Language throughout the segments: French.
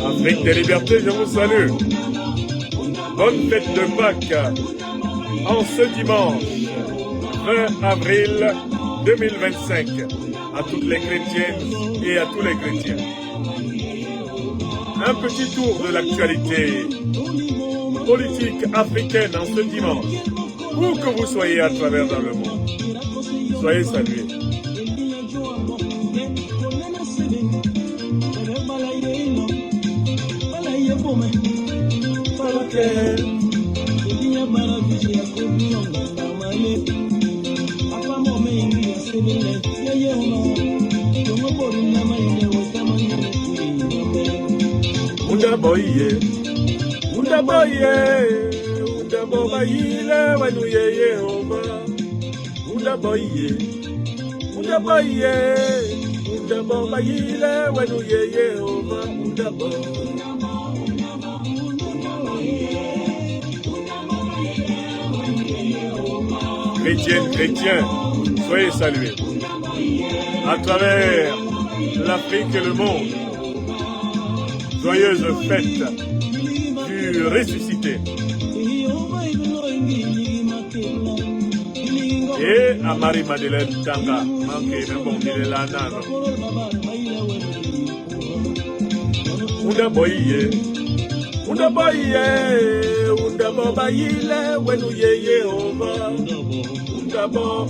Afrique des libertés, je vous salue. Bonne fête de Pâques en ce dimanche 20 avril 2025 à toutes les chrétiennes et à tous les chrétiens. Un petit tour de l'actualité politique africaine en ce dimanche, où que vous soyez à travers dans le monde. Soyez salués. Unda boye, unda boye, unda boye, wanuye Yehova. Unda boye, unda boye, unda boye, wanuye Yehova. Unda boye. Chrétiennes, chrétiens, soyez salués. À travers l'Afrique et le monde, joyeuse fête du ressuscité. Et à Marie-Madeleine Tanga, manqué de bon de la nana. Unda boye, unda boye, unda bobaile, wenuye Yehova. Unda boye,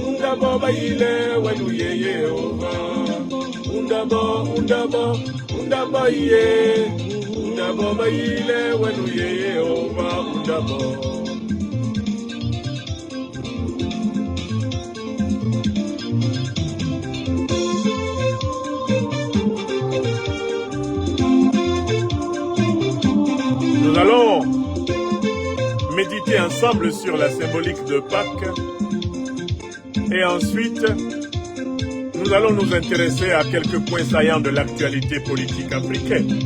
unda bobaile, wenuye Yehova. Unda boye, unda bobaile, wenuye Yehova. Unda bo. Nous allons méditer ensemble sur la symbolique de Pâques et ensuite nous allons nous intéresser à quelques points saillants de l'actualité politique africaine.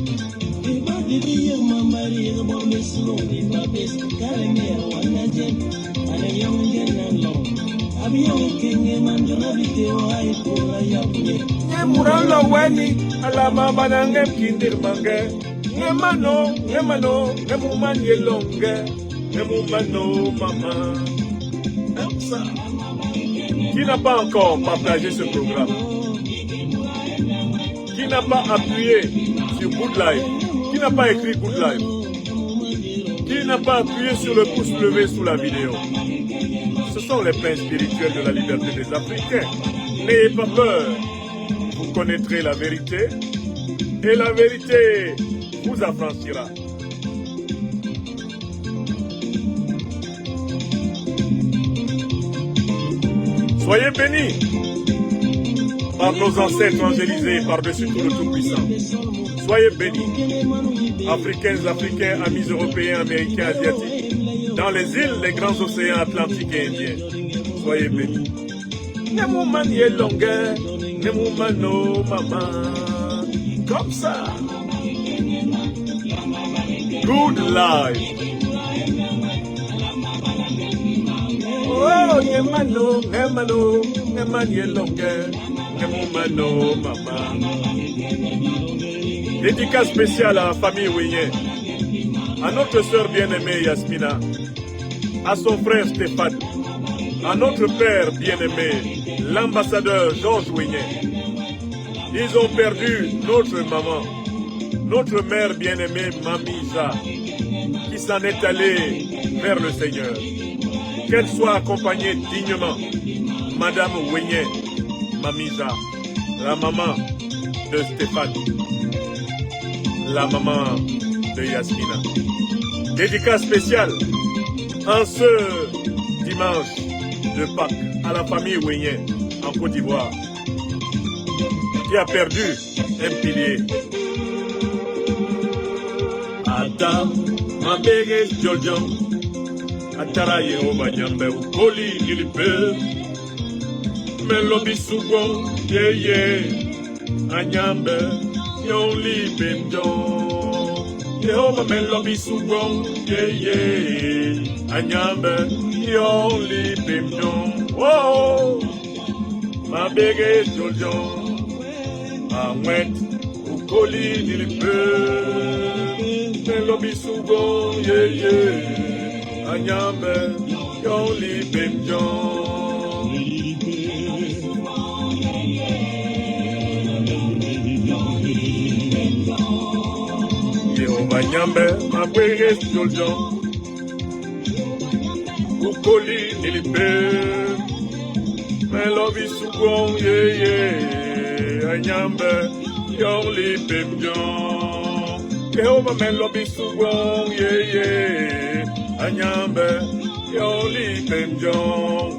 Ngemano, ngemumanye longe, ngemumano mama. Qui n'a pas encore partagé ce programme? Qui n'a pas appuyé sur Good Life? Qui n'a pas écrit Good Life? Qui n'a pas appuyé sur le pouce levé sous la vidéo? Ce sont les pains spirituels de la liberté des Africains. N'ayez pas peur, vous connaîtrez la vérité et la vérité vous affranchira. Soyez bénis par nos ancêtres angélisés par-dessus tout le Tout-Puissant. Soyez bénis, Africaines, Africains, amis européens, Américains, Asiatiques, dans les îles, les grands océans Atlantiques et Indiens. Soyez bénis. Nemumanye longue, nemumano mama. Comme ça. Good life. Oh, Yemano, Nemano, Nemanye longue, Nemumano mama. Dédicace spéciale à la famille Ouyen, à notre sœur bien-aimée Yasmina, à son frère Stéphane, à notre père bien-aimé, l'ambassadeur Georges Ouyen. Ils ont perdu notre maman, notre mère bien-aimée Mamisa, qui s'en est allée vers le Seigneur. Qu'elle soit accompagnée dignement, Madame Ouyen, Mamisa, la maman de Stéphane, la maman de Yasmina. Dédicace spéciale en ce dimanche de Pâques à la famille Ouyen en Côte d'Ivoire, qui a perdu un pilier. Adam, Mabege Jojo, Atara Yehova Nyambe, Ukoli Nilipe, Melobi Sugo, Yeye, Anyambe, Yoli Bemjo. Jehovah Melobi Sugong, yeah. Anyambe, Yoli Pimjon, whoa. Ma bege Joljon, ma wet, Ukoli Nilipe, Melobi Sugong, yeah. Anyambe, Yoli Pimjon. Nyambe, ma bege Joljon, Ukoli Nilipe, Melobi Sugong, yeah. Anyambe, Yoli Pimjon. Jehovah Melobi Sugong, yeah. Anyambe, Yoli Pimjon.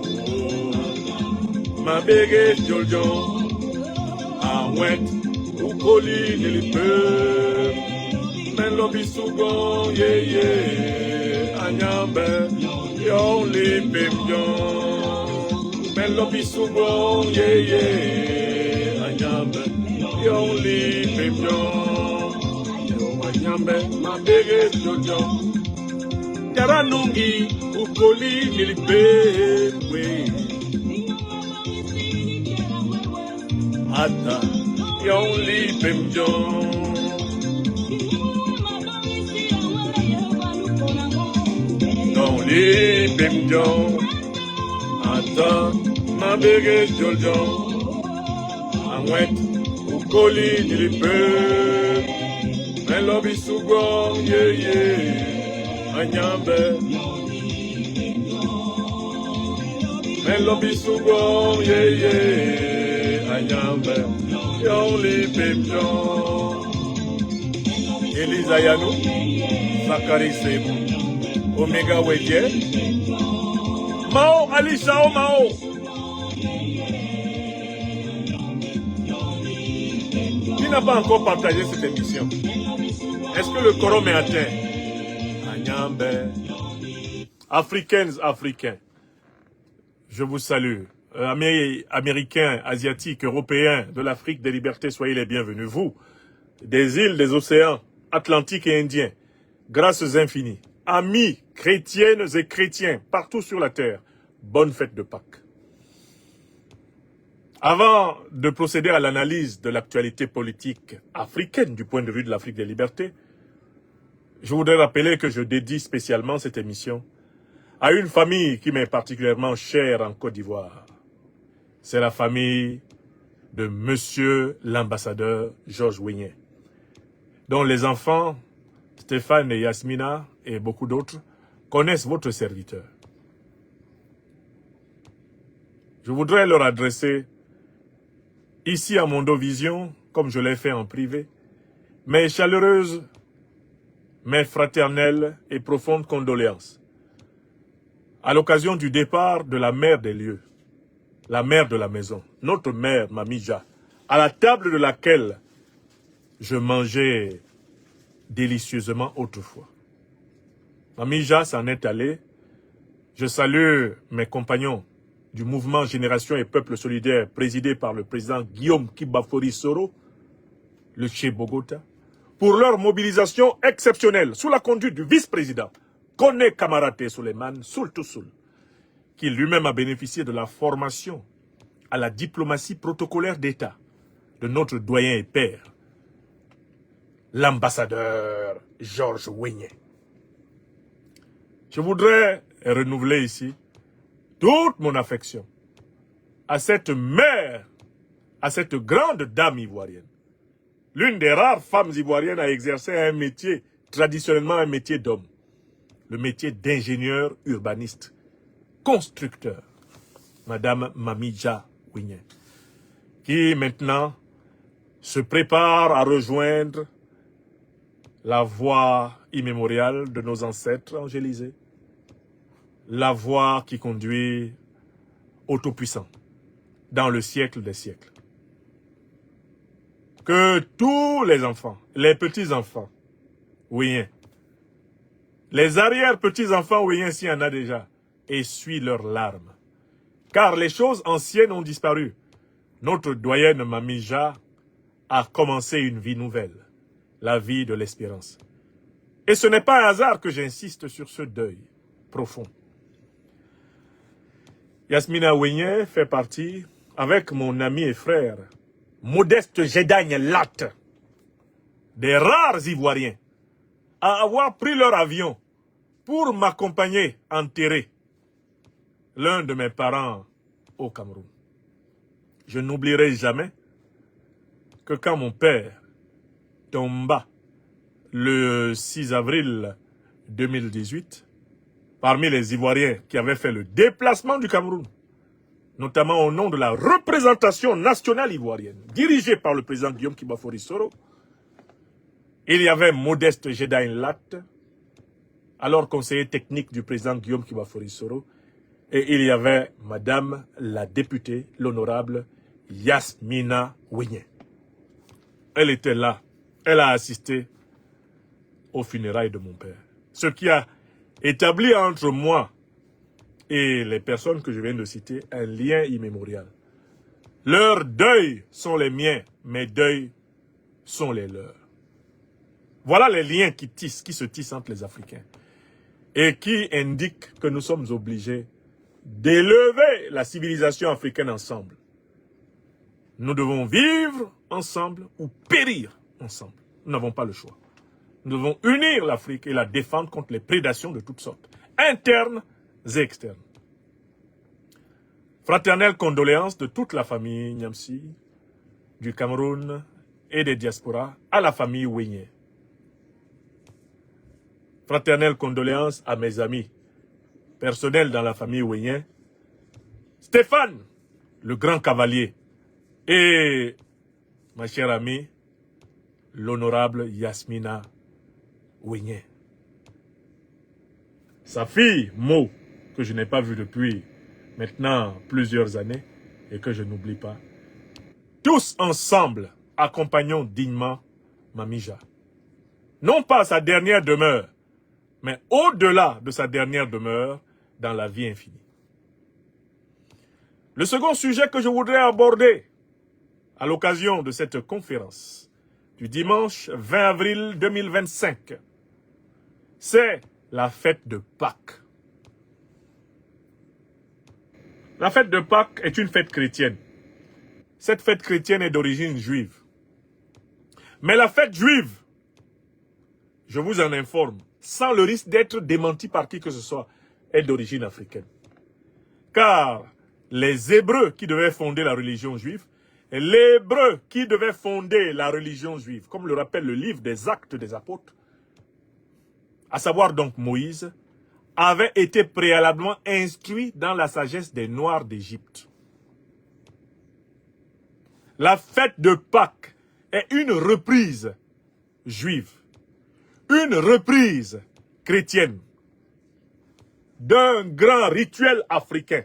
Ma bege Joljon, Awet, Ukoli Nilipe, Melobi Sugong, yeah. Anyambe, Yoli Pimjon. Melobi Sugong, yeah. Anyambe, Yoli Pimjon. Anyambe, ma bege Joljon. Yaranungi, Ukoli Nilipe, Ata, Yoli Pimjon. Yoli Pimjon. Ata, ma bege Joljon. Awet, Ukoli Nilipe, Melobi Sugong, yeah. Anyambe, Melobi Sugong, yeah. Anyambe, Yoli Pimjon. Elisa Yanou, Zakari Sebou, Omega Wedje, Mao Alishao Mao. Qui n'a pas encore partagé cette émission? Est-ce que le quorum est atteint? Anyambe. Africaines, Africains, je vous salue. Américains, Asiatiques, Européens, de l'Afrique des libertés, soyez les bienvenus. Vous, des îles, des océans, Atlantiques et Indiens, grâces infinies. Amis, chrétiennes et chrétiens, partout sur la terre, bonne fête de Pâques. Avant de procéder à l'analyse de l'actualité politique africaine du point de vue de l'Afrique des libertés, je voudrais rappeler que je dédie spécialement cette émission à une famille qui m'est particulièrement chère en Côte d'Ivoire. C'est la famille de Monsieur l'ambassadeur Georges Weah, dont les enfants, Stéphane et Yasmina et beaucoup d'autres, connaissent votre serviteur. Je voudrais leur adresser, ici à Mondovision, comme je l'ai fait en privé, mes chaleureuses, mes fraternelles et profondes condoléances à l'occasion du départ de la mère des lieux, la mère de la maison, notre mère, Mamija, à la table de laquelle je mangeais délicieusement autrefois. Mamija s'en est allée. Je salue mes compagnons du mouvement Génération et Peuple Solidaire, présidé par le président Guillaume Kibafori Soro, le Che Bogota, pour leur mobilisation exceptionnelle sous la conduite du vice-président Kone Kamarate Suleiman Soul, qui lui-même a bénéficié de la formation à la diplomatie protocolaire d'État de notre doyen et père, l'ambassadeur Georges Weah. Je voudrais renouveler ici toute mon affection à cette mère, à cette grande dame ivoirienne, l'une des rares femmes ivoiriennes à exercer un métier, traditionnellement un métier d'homme, le métier d'ingénieur urbaniste, constructeur, Madame Mamija Weah, qui maintenant se prépare à rejoindre la voie immémoriale de nos ancêtres angélisés, la voie qui conduit au Tout-Puissant dans le siècle des siècles. Que tous les enfants, les petits-enfants, Weah, les arrière-petits-enfants Weah, s'il y en a déjà, essuient leurs larmes. Car les choses anciennes ont disparu. Notre doyenne Mamija a commencé une vie nouvelle, la vie de l'espérance. Et ce n'est pas un hasard que j'insiste sur ce deuil profond. Yasmina Ouénié fait partie, avec mon ami et frère, Modeste Gédagne Latte, des rares Ivoiriens, à avoir pris leur avion pour m'accompagner enterrer l'un de mes parents au Cameroun. Je n'oublierai jamais que quand mon père tomba le 6 avril 2018, parmi les Ivoiriens qui avaient fait le déplacement du Cameroun, notamment au nom de la représentation nationale ivoirienne, dirigée par le président Guillaume Kibafori Soro, il y avait Modeste Gédagne Latte, alors conseiller technique du président Guillaume Kibafori Soro, et il y avait Madame la députée, l'honorable Yasmina Ouénié. Elle était là, elle a assisté aux funérailles de mon père. Ce qui a établi entre moi et les personnes que je viens de citer un lien immémorial. Leurs deuils sont les miens, mes deuils sont les leurs. Voilà les liens qui se tissent entre les Africains et qui indiquent que nous sommes obligés d'élever la civilisation africaine ensemble. Nous devons vivre ensemble ou périr ensemble. Nous n'avons pas le choix. Nous devons unir l'Afrique et la défendre contre les prédations de toutes sortes, internes et externes. Fraternelles condoléances de toute la famille Niamsi, du Cameroun et des diasporas à la famille Ouénié. Fraternelles condoléances à mes amis personnels dans la famille Ouénié, Stéphane, le grand cavalier, et ma chère amie, l'honorable Yasmina Ouénié. Sa fille, Mo, que je n'ai pas vue depuis maintenant plusieurs années et que je n'oublie pas. Tous ensemble, accompagnons dignement Mamija. Non pas à sa dernière demeure, mais au-delà de sa dernière demeure dans la vie infinie. Le second sujet que je voudrais aborder à l'occasion de cette conférence du dimanche 20 avril 2025, c'est la fête de Pâques. La fête de Pâques est une fête chrétienne. Cette fête chrétienne est d'origine juive. Mais la fête juive, je vous en informe, sans le risque d'être démenti par qui que ce soit, est d'origine africaine. Car les Hébreux qui devaient fonder la religion juive, l'Hébreu qui devait fonder la religion juive, comme le rappelle le livre des Actes des Apôtres, à savoir donc Moïse, avait été préalablement instruit dans la sagesse des Noirs d'Égypte. La fête de Pâques est une reprise juive, une reprise chrétienne d'un grand rituel africain.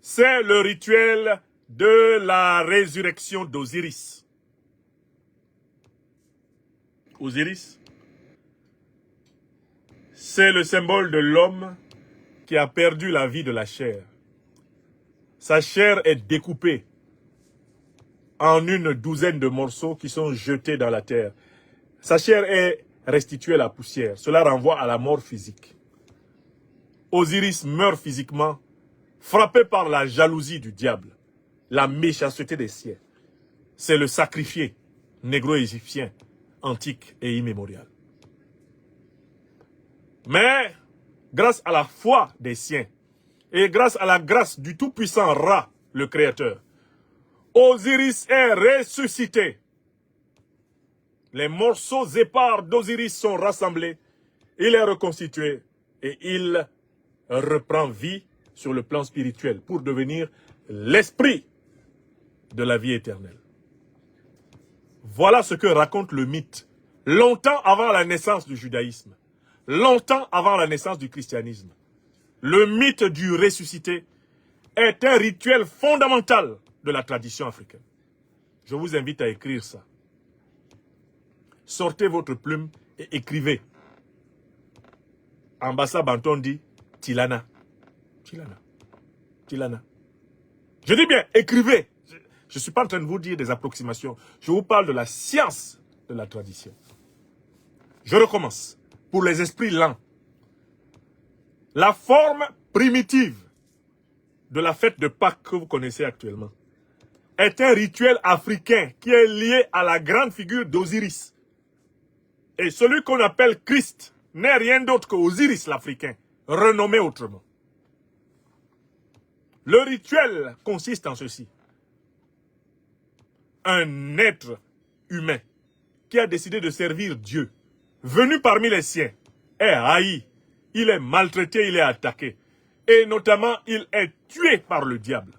C'est le rituel de la résurrection d'Osiris. Osiris, c'est le symbole de l'homme qui a perdu la vie de la chair. Sa chair est découpée en une douzaine de morceaux qui sont jetés dans la terre. Sa chair est restituée à la poussière. Cela renvoie à la mort physique. Osiris meurt physiquement, frappé par la jalousie du diable, la méchanceté des siens. C'est le sacrifié négro-égyptien, antique et immémorial. Mais, grâce à la foi des siens, et grâce à la grâce du tout-puissant Ra, le Créateur, Osiris est ressuscité. Les morceaux épars d'Osiris sont rassemblés, il est reconstitué et il reprend vie sur le plan spirituel pour devenir l'esprit de la vie éternelle. Voilà ce que raconte le mythe, longtemps avant la naissance du judaïsme, longtemps avant la naissance du christianisme. Le mythe du ressuscité est un rituel fondamental de la tradition africaine. Je vous invite à écrire ça. Sortez votre plume et écrivez. Ambassa Banton dit Tilana. Tilana. Tilana. Je dis bien, écrivez. Je ne suis pas en train de vous dire des approximations. Je vous parle de la science de la tradition. Je recommence. Pour les esprits lents. La forme primitive de la fête de Pâques que vous connaissez actuellement est un rituel africain qui est lié à la grande figure d'Osiris. Et celui qu'on appelle Christ n'est rien d'autre qu'Osiris l'Africain, renommé autrement. Le rituel consiste en ceci. Un être humain qui a décidé de servir Dieu, venu parmi les siens, est haï, il est maltraité, il est attaqué. Et notamment, il est tué par le diable.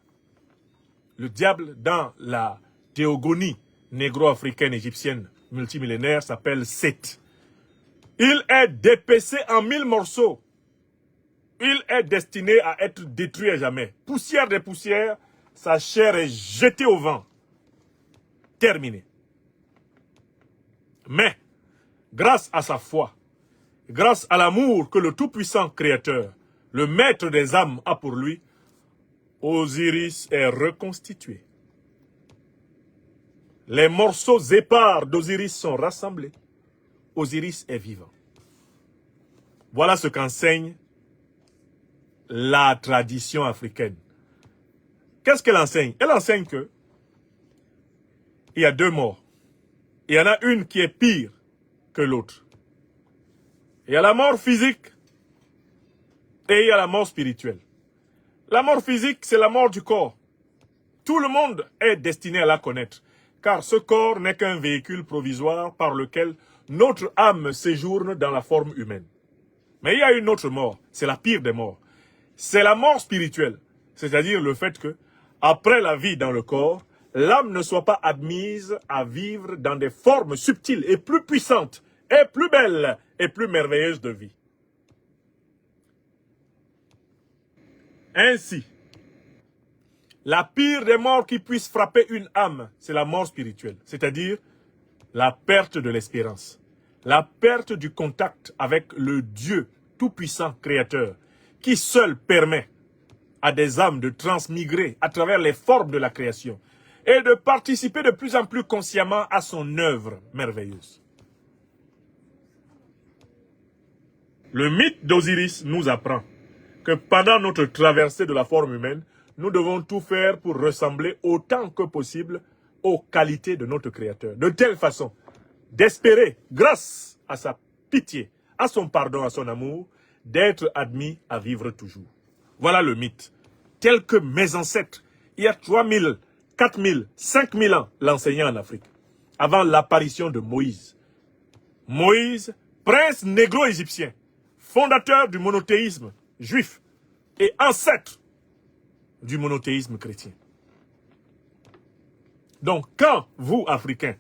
Le diable, dans la théogonie négro-africaine égyptienne multimillénaire, s'appelle Seth. Il est dépecé en 1000 morceaux. Il est destiné à être détruit à jamais. Poussière des poussières, sa chair est jetée au vent. Terminé. Mais, grâce à sa foi, grâce à l'amour que le tout-puissant Créateur, le maître des âmes, a pour lui, Osiris est reconstitué. Les morceaux épars d'Osiris sont rassemblés. Osiris est vivant. Voilà ce qu'enseigne la tradition africaine. Qu'est-ce qu'elle enseigne? Elle enseigne que il y a deux morts. Il y en a une qui est pire que l'autre. Il y a la mort physique et il y a la mort spirituelle. La mort physique, c'est la mort du corps. Tout le monde est destiné à la connaître, car ce corps n'est qu'un véhicule provisoire par lequel notre âme séjourne dans la forme humaine. Mais il y a une autre mort, c'est la pire des morts. C'est la mort spirituelle, c'est-à-dire le fait que, après la vie dans le corps, l'âme ne soit pas admise à vivre dans des formes subtiles et plus puissantes, et plus belles et plus merveilleuses de vie. Ainsi, la pire des morts qui puisse frapper une âme, c'est la mort spirituelle, c'est-à-dire la perte de l'espérance, la perte du contact avec le Dieu tout-puissant créateur, qui seul permet à des âmes de transmigrer à travers les formes de la création et de participer de plus en plus consciemment à son œuvre merveilleuse. Le mythe d'Osiris nous apprend que pendant notre traversée de la forme humaine, nous devons tout faire pour ressembler autant que possible aux qualités de notre Créateur. De telle façon d'espérer, grâce à sa pitié, à son pardon, à son amour, d'être admis à vivre toujours. Voilà le mythe. Tel que mes ancêtres, il y a 3000, 4000, 5000 ans, l'enseignaient en Afrique, avant l'apparition de Moïse. Moïse, prince négro-égyptien, fondateur du monothéisme juif et ancêtre du monothéisme chrétien. Donc, quand vous, Africains,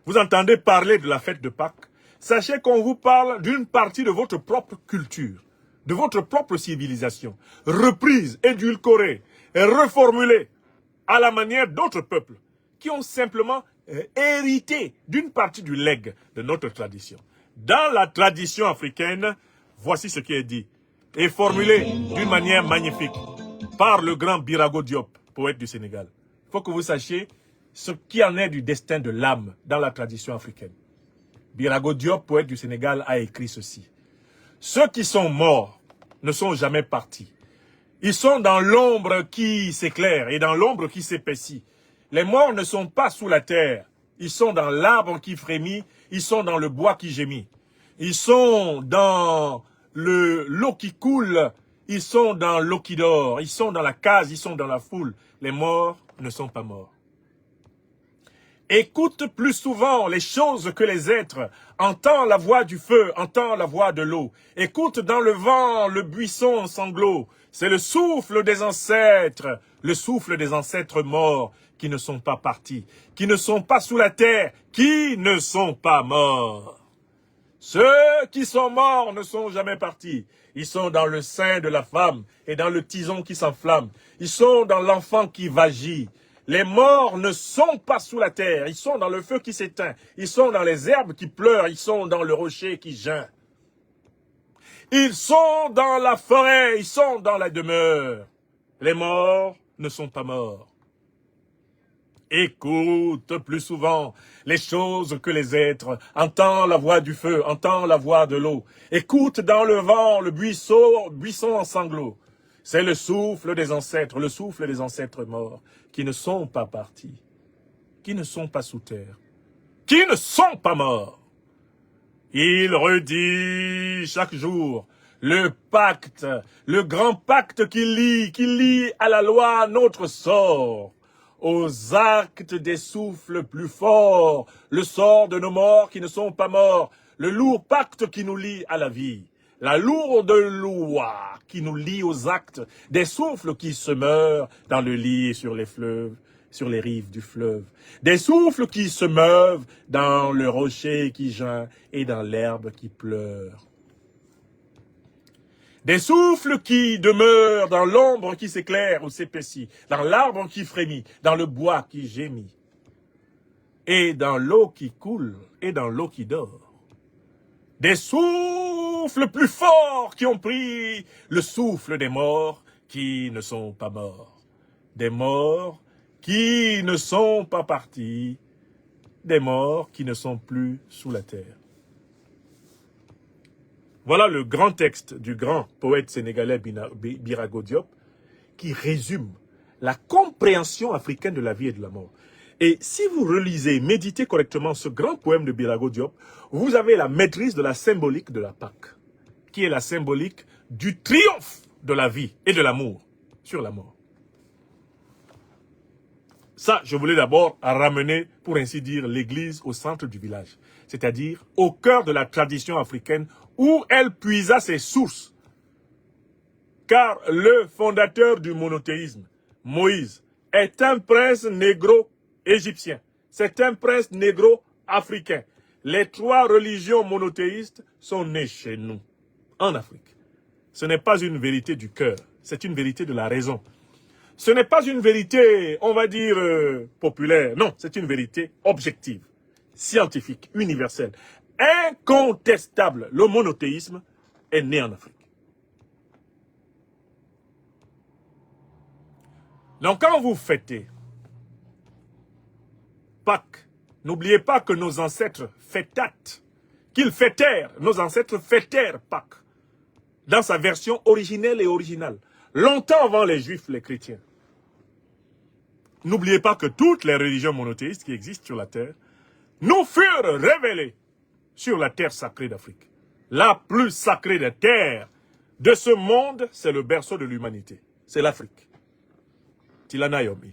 vous entendez parler de la fête de Pâques, sachez qu'on vous parle d'une partie de votre propre culture, de votre propre civilisation, reprise, édulcorée et reformulée à la manière d'autres peuples qui ont simplement hérité d'une partie du legs de notre tradition. Dans la tradition africaine, voici ce qui est dit et formulé d'une manière magnifique par le grand Birago Diop, poète du Sénégal. Il faut que vous sachiez ce qui en est du destin de l'âme dans la tradition africaine. Birago Diop, poète du Sénégal, a écrit ceci. Ceux qui sont morts ne sont jamais partis. Ils sont dans l'ombre qui s'éclaire et dans l'ombre qui s'épaissit. Les morts ne sont pas sous la terre. Ils sont dans l'arbre qui frémit. Ils sont dans le bois qui gémit. Ils sont dans l'eau qui coule. Ils sont dans l'eau qui dort. Ils sont dans la case. Ils sont dans la foule. Les morts ne sont pas morts. Écoute plus souvent les choses que les êtres. Entends la voix du feu, entends la voix de l'eau. Écoute dans le vent le buisson sanglot. C'est le souffle des ancêtres morts qui ne sont pas partis, qui ne sont pas sous la terre, qui ne sont pas morts. Ceux qui sont morts ne sont jamais partis. Ils sont dans le sein de la femme et dans le tison qui s'enflamme. Ils sont dans l'enfant qui vagit. Les morts ne sont pas sous la terre, ils sont dans le feu qui s'éteint, ils sont dans les herbes qui pleurent, ils sont dans le rocher qui geint. Ils sont dans la forêt, ils sont dans la demeure. Les morts ne sont pas morts. Écoute plus souvent les choses que les êtres. Entends la voix du feu, entends la voix de l'eau. Écoute dans le vent le buisson en sanglots. C'est le souffle des ancêtres morts, qui ne sont pas partis, qui ne sont pas sous terre, qui ne sont pas morts. Il redit chaque jour le pacte, le grand pacte qui lie à la loi notre sort, aux actes des souffles plus forts, le sort de nos morts qui ne sont pas morts, le lourd pacte qui nous lie à la vie, la lourde loi qui nous lie aux actes des souffles qui se meurent dans le lit et sur les fleuves, sur les rives du fleuve, des souffles qui se meuvent dans le rocher qui geint et dans l'herbe qui pleure. Des souffles qui demeurent dans l'ombre qui s'éclaire ou s'épaissit, dans l'arbre qui frémit, dans le bois qui gémit, et dans l'eau qui coule, et dans l'eau qui dort. Des souffles plus forts qui ont pris le souffle des morts qui ne sont pas morts. Des morts qui ne sont pas partis, des morts qui ne sont plus sous la terre. Voilà le grand texte du grand poète sénégalais Birago Diop qui résume la compréhension africaine de la vie et de la mort. Et si vous relisez, méditez correctement ce grand poème de Birago Diop, vous avez la maîtrise de la symbolique de la Pâque, qui est la symbolique du triomphe de la vie et de l'amour sur la mort. Ça, je voulais d'abord ramener, pour ainsi dire, l'église au centre du village, c'est-à-dire au cœur de la tradition africaine où elle puisa ses sources. Car le fondateur du monothéisme, Moïse, est un prince négro-égyptien. C'est un prince négro-africain. Les trois religions monothéistes sont nées chez nous, en Afrique. Ce n'est pas une vérité du cœur, c'est une vérité de la raison. Ce n'est pas une vérité, on va dire, populaire. Non, c'est une vérité objective, scientifique, universelle, incontestable. Le monothéisme est né en Afrique. Donc quand vous fêtez Pâques, n'oubliez pas que nos ancêtres fêtatent, qu'ils fêtèrent, nos ancêtres fêtèrent Pâques, dans sa version originelle et originale, longtemps avant les Juifs, les chrétiens. N'oubliez pas que toutes les religions monothéistes qui existent sur la terre nous furent révélées sur la terre sacrée d'Afrique. La plus sacrée des terres de ce monde, c'est le berceau de l'humanité. C'est l'Afrique. Tilanayomi.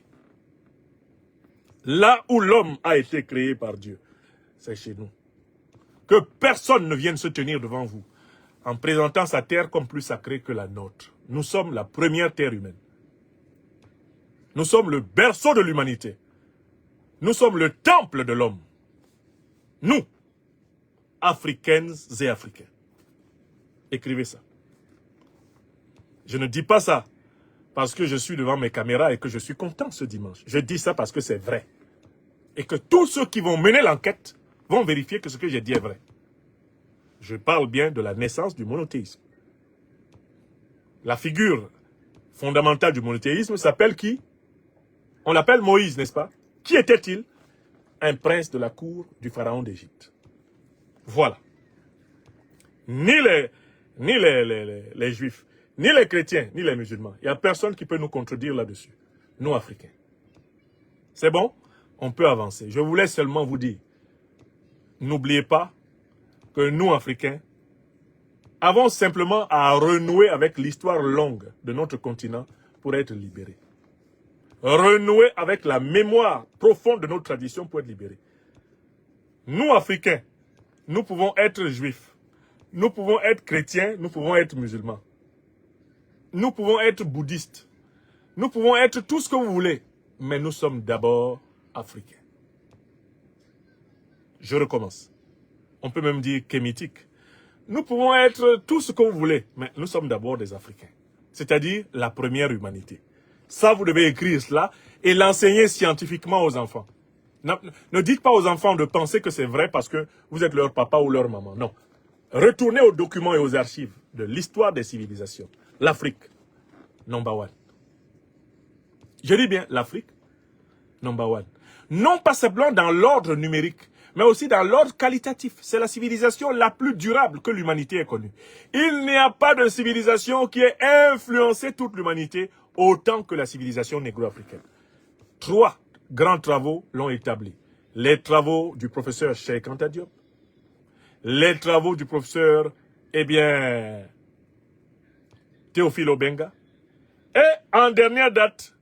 Là où l'homme a été créé par Dieu, c'est chez nous. Que personne ne vienne se tenir devant vous en présentant sa terre comme plus sacrée que la nôtre. Nous sommes la première terre humaine. Nous sommes le berceau de l'humanité. Nous sommes le temple de l'homme. Nous, Africaines et Africains. Écrivez ça. Je ne dis pas ça parce que je suis devant mes caméras et que je suis content ce dimanche. Je dis ça parce que c'est vrai. Et que tous ceux qui vont mener l'enquête vont vérifier que ce que j'ai dit est vrai. Je parle bien de la naissance du monothéisme. La figure fondamentale du monothéisme s'appelle qui? On l'appelle Moïse, n'est-ce pas? Qui était-il? Un prince de la cour du pharaon d'Égypte. Voilà. Ni les juifs, ni les chrétiens, ni les musulmans. Il n'y a personne qui peut nous contredire là-dessus. Nous, Africains. C'est bon? On peut avancer. Je voulais seulement vous dire, n'oubliez pas que nous, Africains, avons simplement à renouer avec l'histoire longue de notre continent pour être libérés. Renouer avec la mémoire profonde de notre tradition pour être libérés. Nous, Africains, nous pouvons être juifs, nous pouvons être chrétiens, nous pouvons être musulmans. Nous pouvons être bouddhistes, nous pouvons être tout ce que vous voulez, mais nous sommes d'abord africains. Je recommence. On peut même dire kémitique. Nous pouvons être tout ce que vous voulez, mais nous sommes d'abord des Africains. C'est-à-dire la première humanité. Ça, vous devez écrire cela et l'enseigner scientifiquement aux enfants. Ne dites pas aux enfants de penser que c'est vrai parce que vous êtes leur papa ou leur maman. Non. Retournez aux documents et aux archives de l'histoire des civilisations. L'Afrique, number one. Je dis bien l'Afrique, number one. Non pas simplement dans l'ordre numérique, mais aussi dans l'ordre qualitatif. C'est la civilisation la plus durable que l'humanité ait connue. Il n'y a pas de civilisation qui ait influencé toute l'humanité autant que la civilisation négro-africaine. 3 grands travaux l'ont établi. Les travaux du professeur Cheikh Anta Diop, les travaux du professeur, Théophile Obenga, et en dernière date,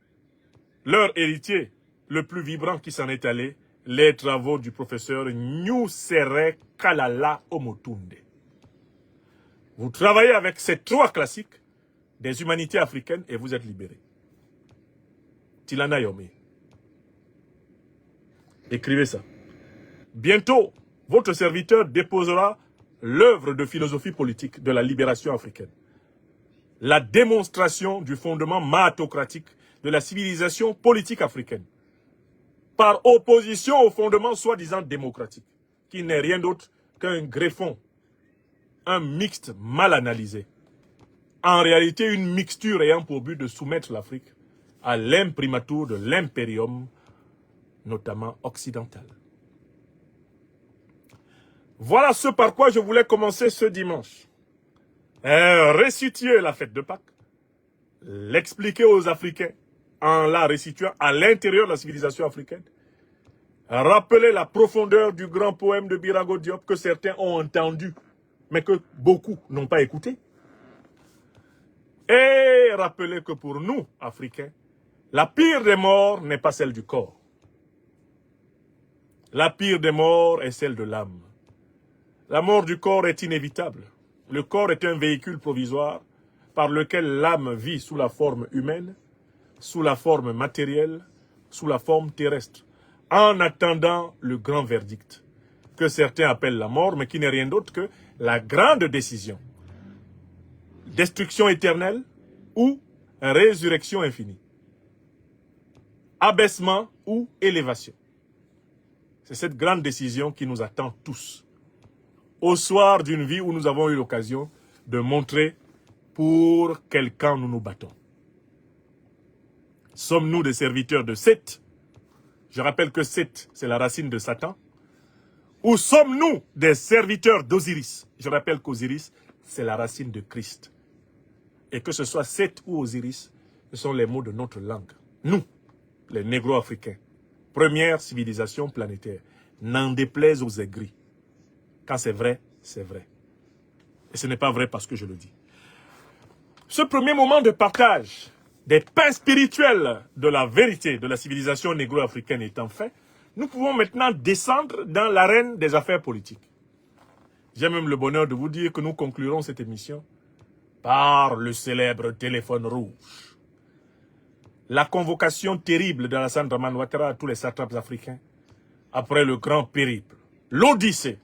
leur héritier, le plus vibrant qui s'en est allé, les travaux du professeur Nusere Kalala Omotunde. Vous travaillez avec ces 3 classiques des humanités africaines et vous êtes libérés. Tilana Yome. Écrivez ça. Bientôt, votre serviteur déposera l'œuvre de philosophie politique de la libération africaine. La démonstration du fondement maatocratique de la civilisation politique africaine, par opposition au fondement soi-disant démocratique, qui n'est rien d'autre qu'un greffon, un mixte mal analysé. En réalité, une mixture ayant pour but de soumettre l'Afrique à l'imprimatur de l'impérium, notamment occidental. Voilà ce par quoi je voulais commencer ce dimanche. Resituer la fête de Pâques, l'expliquer aux Africains en la resituant à l'intérieur de la civilisation africaine, rappeler la profondeur du grand poème de Birago Diop que certains ont entendu, mais que beaucoup n'ont pas écouté, et rappeler que pour nous, Africains, la pire des morts n'est pas celle du corps. La pire des morts est celle de l'âme. La mort du corps est inévitable. Le corps est un véhicule provisoire par lequel l'âme vit sous la forme humaine, sous la forme matérielle, sous la forme terrestre, en attendant le grand verdict, que certains appellent la mort, mais qui n'est rien d'autre que la grande décision. Destruction éternelle ou résurrection infinie. Abaissement ou élévation. C'est cette grande décision qui nous attend tous. Au soir d'une vie où nous avons eu l'occasion de montrer pour quel camp nous nous battons. Sommes-nous des serviteurs de Seth? Je rappelle que Seth, c'est la racine de Satan. Ou sommes-nous des serviteurs d'Osiris? Je rappelle qu'Osiris, c'est la racine de Christ. Et que ce soit Seth ou Osiris, ce sont les mots de notre langue. Nous, les négro-africains, première civilisation planétaire, n'en déplaise aux aigris. Quand c'est vrai, c'est vrai. Et ce n'est pas vrai parce que je le dis. Ce premier moment de partage des pains spirituels de la vérité de la civilisation négro-africaine étant fait, nous pouvons maintenant descendre dans l'arène des affaires politiques. J'ai même le bonheur de vous dire que nous conclurons cette émission par le célèbre téléphone rouge. La convocation terrible d'Alassane Dramane Ouattara à tous les satrapes africains après le grand périple, l'odyssée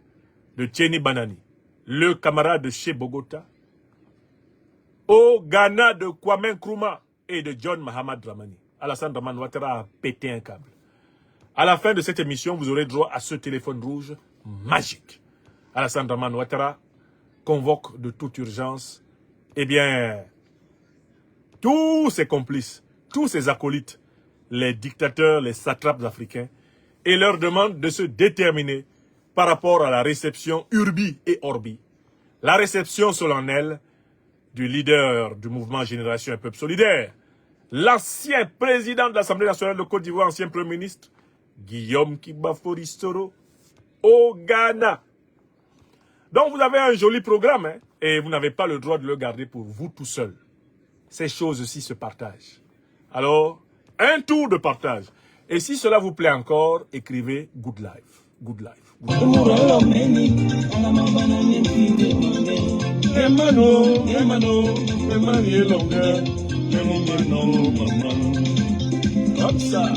de Tieni Banani, le camarade de chez Bogota, au Ghana de Kwame Nkrumah et de John Mahamad Dramani. Alassane Dramane Ouattara a pété un câble. À la fin de cette émission, vous aurez droit à ce téléphone rouge magique. Alassane Dramane Ouattara convoque de toute urgence, tous ses complices, tous ses acolytes, les dictateurs, les satrapes africains, et leur demande de se déterminer par rapport à la réception Urbi et Orbi, la réception solennelle du leader du mouvement Génération et Peuple Solidaire, l'ancien président de l'Assemblée nationale de Côte d'Ivoire, ancien premier ministre, Guillaume Kibafori Soro, au Ghana. Donc vous avez un joli programme, et vous n'avez pas le droit de le garder pour vous tout seul. Ces choses-ci se partagent. Alors, un tour de partage. Et si cela vous plaît encore, écrivez Good Life. Good Life. Comme ça.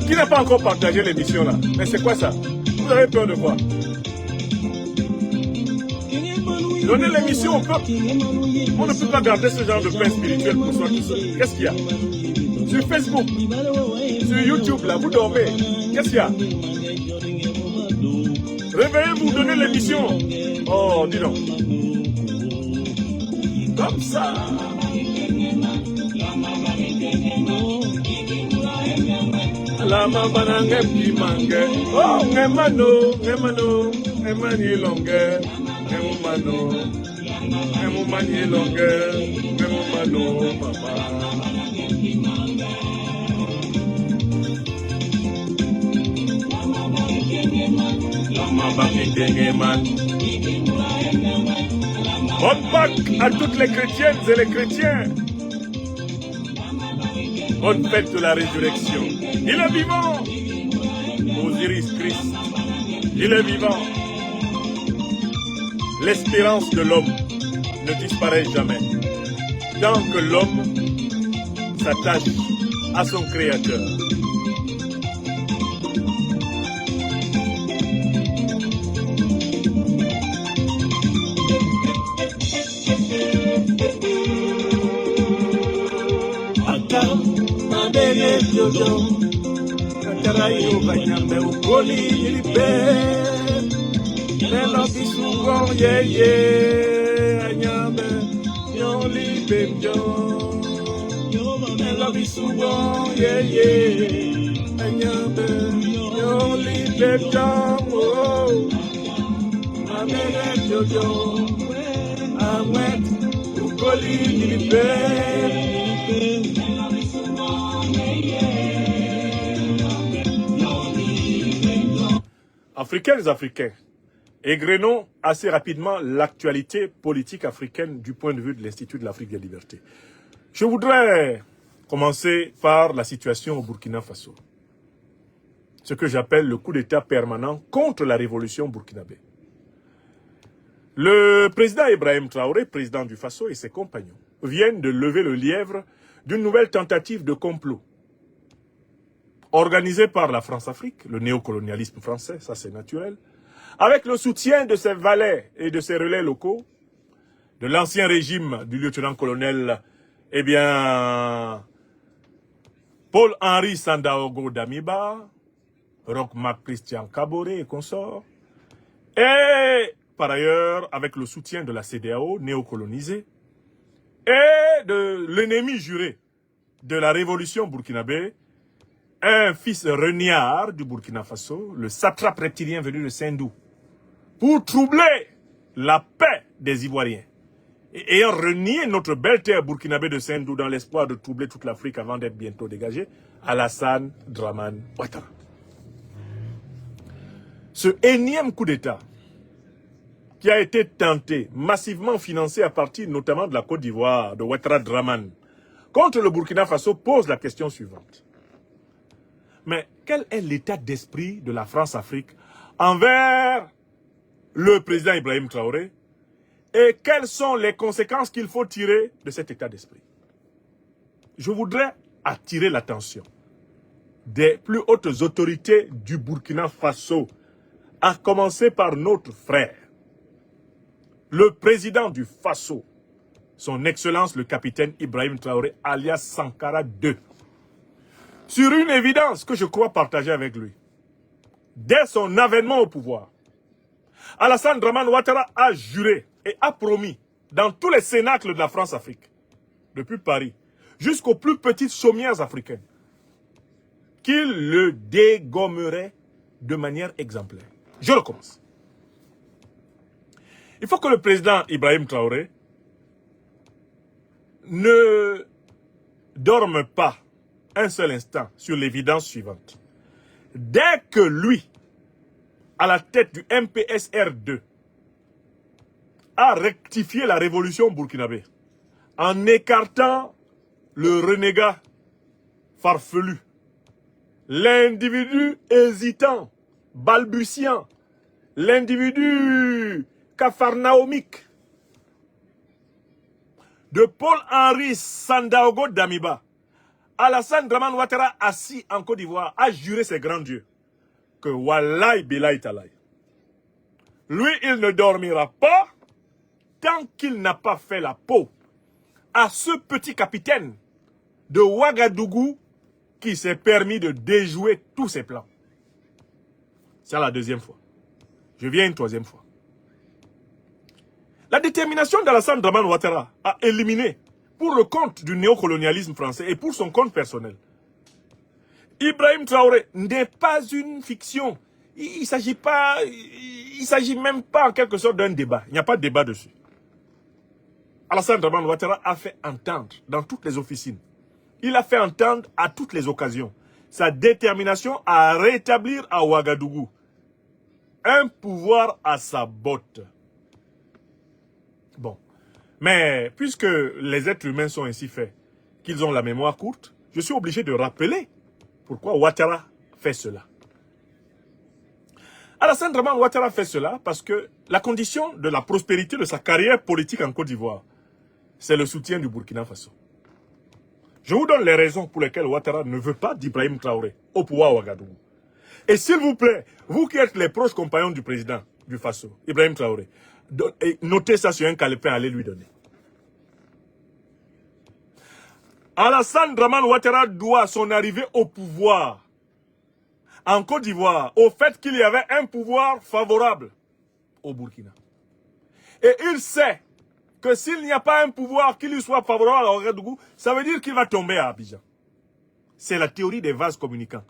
Qui n'a pas encore partagé l'émission là? Mais c'est quoi ça? Vous avez peur de quoi? Donnez l'émission au peuple. On ne peut pas garder ce genre de pain spirituel pour soi tout seul. Qu'est-ce qu'il y a? Sur Facebook, sur YouTube, là, vous dormez. Qu'est-ce qu'il y a? Réveillez-vous, donnez l'émission. Oh, dis donc. Comme ça. La mama nge mange. Oh, ngemano, ngemano, ngemani longe, ngemano, ngemani longe, ngemano, mama. Bonne Pâques à toutes les chrétiennes et les chrétiens. Bonne fête de la résurrection. Il est vivant. Osiris Christ. Il est vivant. L'espérance de l'homme ne disparaît jamais. Tant que l'homme s'attache à son Créateur. Jojo, Katarayo Banyambe Ukoli Ilipe, Nelo Bisugo Ye Anyambe, Yoli Bemjo, Nelo Bisugo Ye Anyambe, Yoli Bemjo, Amere Jojo, Amet Ukoli Ilipe. Africains et Africains, égrenons assez rapidement l'actualité politique africaine du point de vue de l'Institut de l'Afrique des libertés. Je voudrais commencer par la situation au Burkina Faso. Ce que j'appelle le coup d'État permanent contre la révolution burkinabé. Le président Ibrahim Traoré, président du Faso, et ses compagnons viennent de lever le lièvre d'une nouvelle tentative de complot organisé par la France-Afrique, le néocolonialisme français, ça c'est naturel, avec le soutien de ses valets et de ses relais locaux, de l'ancien régime du lieutenant-colonel, eh bien, Paul-Henri Sandaogo Damiba, Roch-Marc Christian Kaboré et consorts, et par ailleurs avec le soutien de la CEDEAO néocolonisée et de l'ennemi juré de la révolution burkinabé, un fils reniard du Burkina Faso, le satrape reptilien venu de Sendou, pour troubler la paix des Ivoiriens. Et ayant renié notre belle terre burkinabé de Sendou dans l'espoir de troubler toute l'Afrique avant d'être bientôt dégagé, Alassane Dramane Ouattara. Ce énième coup d'État, qui a été tenté, massivement financé à partir notamment de la Côte d'Ivoire, de Ouattara Dramane, contre le Burkina Faso, pose la question suivante. Mais quel est l'état d'esprit de la France-Afrique envers le président Ibrahim Traoré et quelles sont les conséquences qu'il faut tirer de cet état d'esprit? Je voudrais attirer l'attention des plus hautes autorités du Burkina Faso, à commencer par notre frère, le président du Faso, son Excellence le capitaine Ibrahim Traoré, alias Sankara II. Sur une évidence que je crois partager avec lui. Dès son avènement au pouvoir, Alassane Dramane Ouattara a juré et a promis dans tous les cénacles de la France-Afrique, depuis Paris, jusqu'aux plus petites chaumières africaines, qu'il le dégommerait de manière exemplaire. Je recommence. Il faut que le président Ibrahim Traoré ne dorme pas un seul instant sur l'évidence suivante. Dès que lui, à la tête du MPSR2, a rectifié la révolution burkinabé en écartant le renégat farfelu, l'individu hésitant, balbutiant, l'individu capharnaomique de Paul-Henri Sandaogo Damiba, Alassane Dramane Ouattara, assis en Côte d'Ivoire, a juré ses grands dieux que Wallahi Bilaï Talaï, lui, il ne dormira pas tant qu'il n'a pas fait la peau à ce petit capitaine de Ouagadougou qui s'est permis de déjouer tous ses plans. C'est la deuxième fois. Je viens une troisième fois. La détermination d'Alassane Dramane Ouattara à éliminer, pour le compte du néocolonialisme français et pour son compte personnel, Ibrahim Traoré n'est pas une fiction. Il ne s'agit même pas en quelque sorte d'un débat. Il n'y a pas de débat dessus. Alassane Dramane Ouattara a fait entendre dans toutes les officines. Il a fait entendre à toutes les occasions sa détermination à rétablir à Ouagadougou un pouvoir à sa botte. Bon. Mais puisque les êtres humains sont ainsi faits, qu'ils ont la mémoire courte, je suis obligé de rappeler pourquoi Ouattara fait cela. Alassane Dramane Ouattara fait cela parce que la condition de la prospérité de sa carrière politique en Côte d'Ivoire, c'est le soutien du Burkina Faso. Je vous donne les raisons pour lesquelles Ouattara ne veut pas d'Ibrahim Traoré au pouvoir à Ouagadougou. Et s'il vous plaît, vous qui êtes les proches compagnons du président du Faso, Ibrahim Traoré, notez ça sur un calepin, allez lui donner. Alassane Dramane Ouattara doit son arrivée au pouvoir en Côte d'Ivoire au fait qu'il y avait un pouvoir favorable au Burkina. Et il sait que s'il n'y a pas un pouvoir qui lui soit favorable à Ouagadougou, ça veut dire qu'il va tomber à Abidjan. C'est la théorie des vases communicants.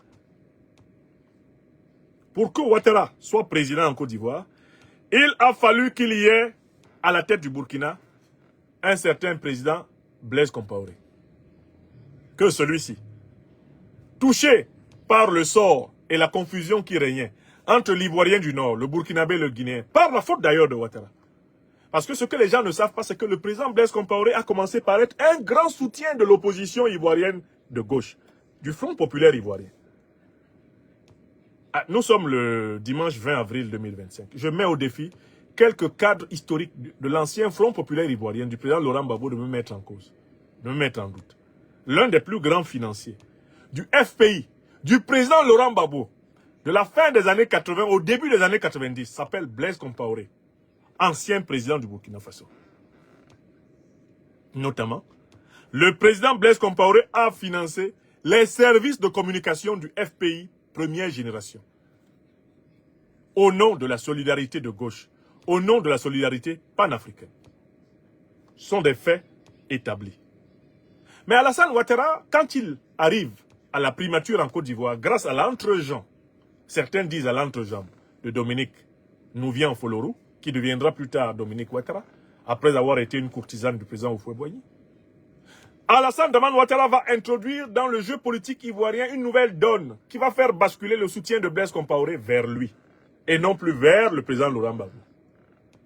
Pour que Ouattara soit président en Côte d'Ivoire, il a fallu qu'il y ait à la tête du Burkina un certain président Blaise Compaoré. Que celui-ci, touché par le sort et la confusion qui régnait entre l'Ivoirien du Nord, le Burkinabé et le Guinéen, par la faute d'ailleurs de Ouattara. Parce que ce que les gens ne savent pas, c'est que le président Blaise Compaoré a commencé par être un grand soutien de l'opposition ivoirienne de gauche, du Front populaire ivoirien. Nous sommes le dimanche 20 avril 2025. Je mets au défi quelques cadres historiques de l'ancien Front populaire ivoirien, du président Laurent Gbagbo, de me mettre en cause, de me mettre en doute. L'un des plus grands financiers du FPI, du président Laurent Gbagbo, de la fin des années 80 au début des années 90, s'appelle Blaise Compaoré, ancien président du Burkina Faso. Notamment, le président Blaise Compaoré a financé les services de communication du FPI première génération. Au nom de la solidarité de gauche, au nom de la solidarité panafricaine. Ce sont des faits établis. Mais Alassane Ouattara, quand il arrive à la primature en Côte d'Ivoire, grâce à l'entre-gens, certains disent à l'entre-jambe de Dominique Nouvian-Folorou, qui deviendra plus tard Dominique Ouattara, après avoir été une courtisane du président Houphouët-Boigny, Alassane Dramane Ouattara va introduire dans le jeu politique ivoirien une nouvelle donne qui va faire basculer le soutien de Blaise Compaoré vers lui et non plus vers le président Laurent Gbagbo.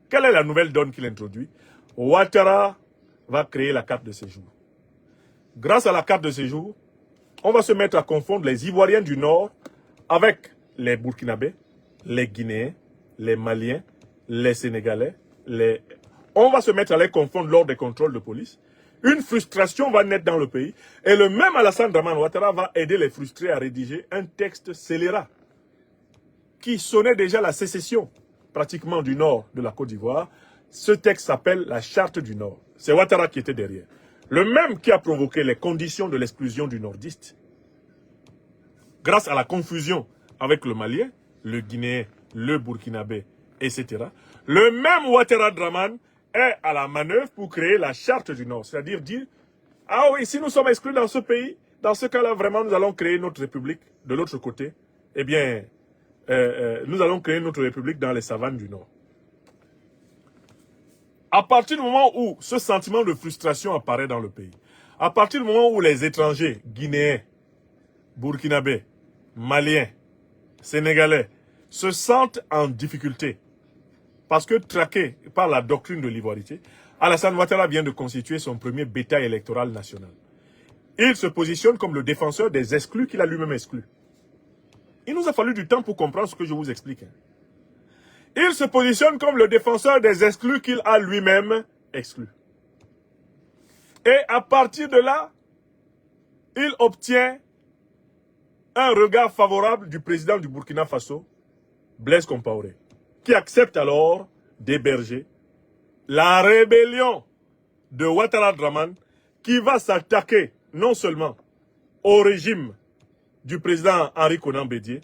Quelle est la nouvelle donne qu'il introduit? Ouattara va créer la carte de séjour. Grâce à la carte de séjour, on va se mettre à confondre les Ivoiriens du Nord avec les Burkinabés, les Guinéens, les Maliens, les Sénégalais. On va se mettre à les confondre lors des contrôles de police. Une frustration va naître dans le pays et le même Alassane Dramane Ouattara va aider les frustrés à rédiger un texte scélérat qui sonnait déjà la sécession pratiquement du nord de la Côte d'Ivoire. Ce texte s'appelle la Charte du Nord. C'est Ouattara qui était derrière. Le même qui a provoqué les conditions de l'exclusion du nordiste. Grâce à la confusion avec le Malien, le Guinéen, le Burkinabé, etc. Le même Ouattara Dramane est à la manœuvre pour créer la Charte du Nord. C'est-à-dire dire, ah oui, si nous sommes exclus dans ce pays, dans ce cas-là, vraiment, nous allons créer notre république de l'autre côté. Eh bien, nous allons créer notre république dans les savanes du Nord. À partir du moment où ce sentiment de frustration apparaît dans le pays, à partir du moment où les étrangers, Guinéens, Burkinabés, Maliens, Sénégalais, se sentent en difficulté, parce que traqué par la doctrine de l'ivoirité, Alassane Ouattara vient de constituer son premier bétail électoral national. Il se positionne comme le défenseur des exclus qu'il a lui-même exclus. Il nous a fallu du temps pour comprendre ce que je vous explique. Il se positionne comme le défenseur des exclus qu'il a lui-même exclus. Et à partir de là, il obtient un regard favorable du président du Burkina Faso, Blaise Compaoré, qui accepte alors d'héberger la rébellion de Ouattara Draman qui va s'attaquer non seulement au régime du président Henri Konan Bédié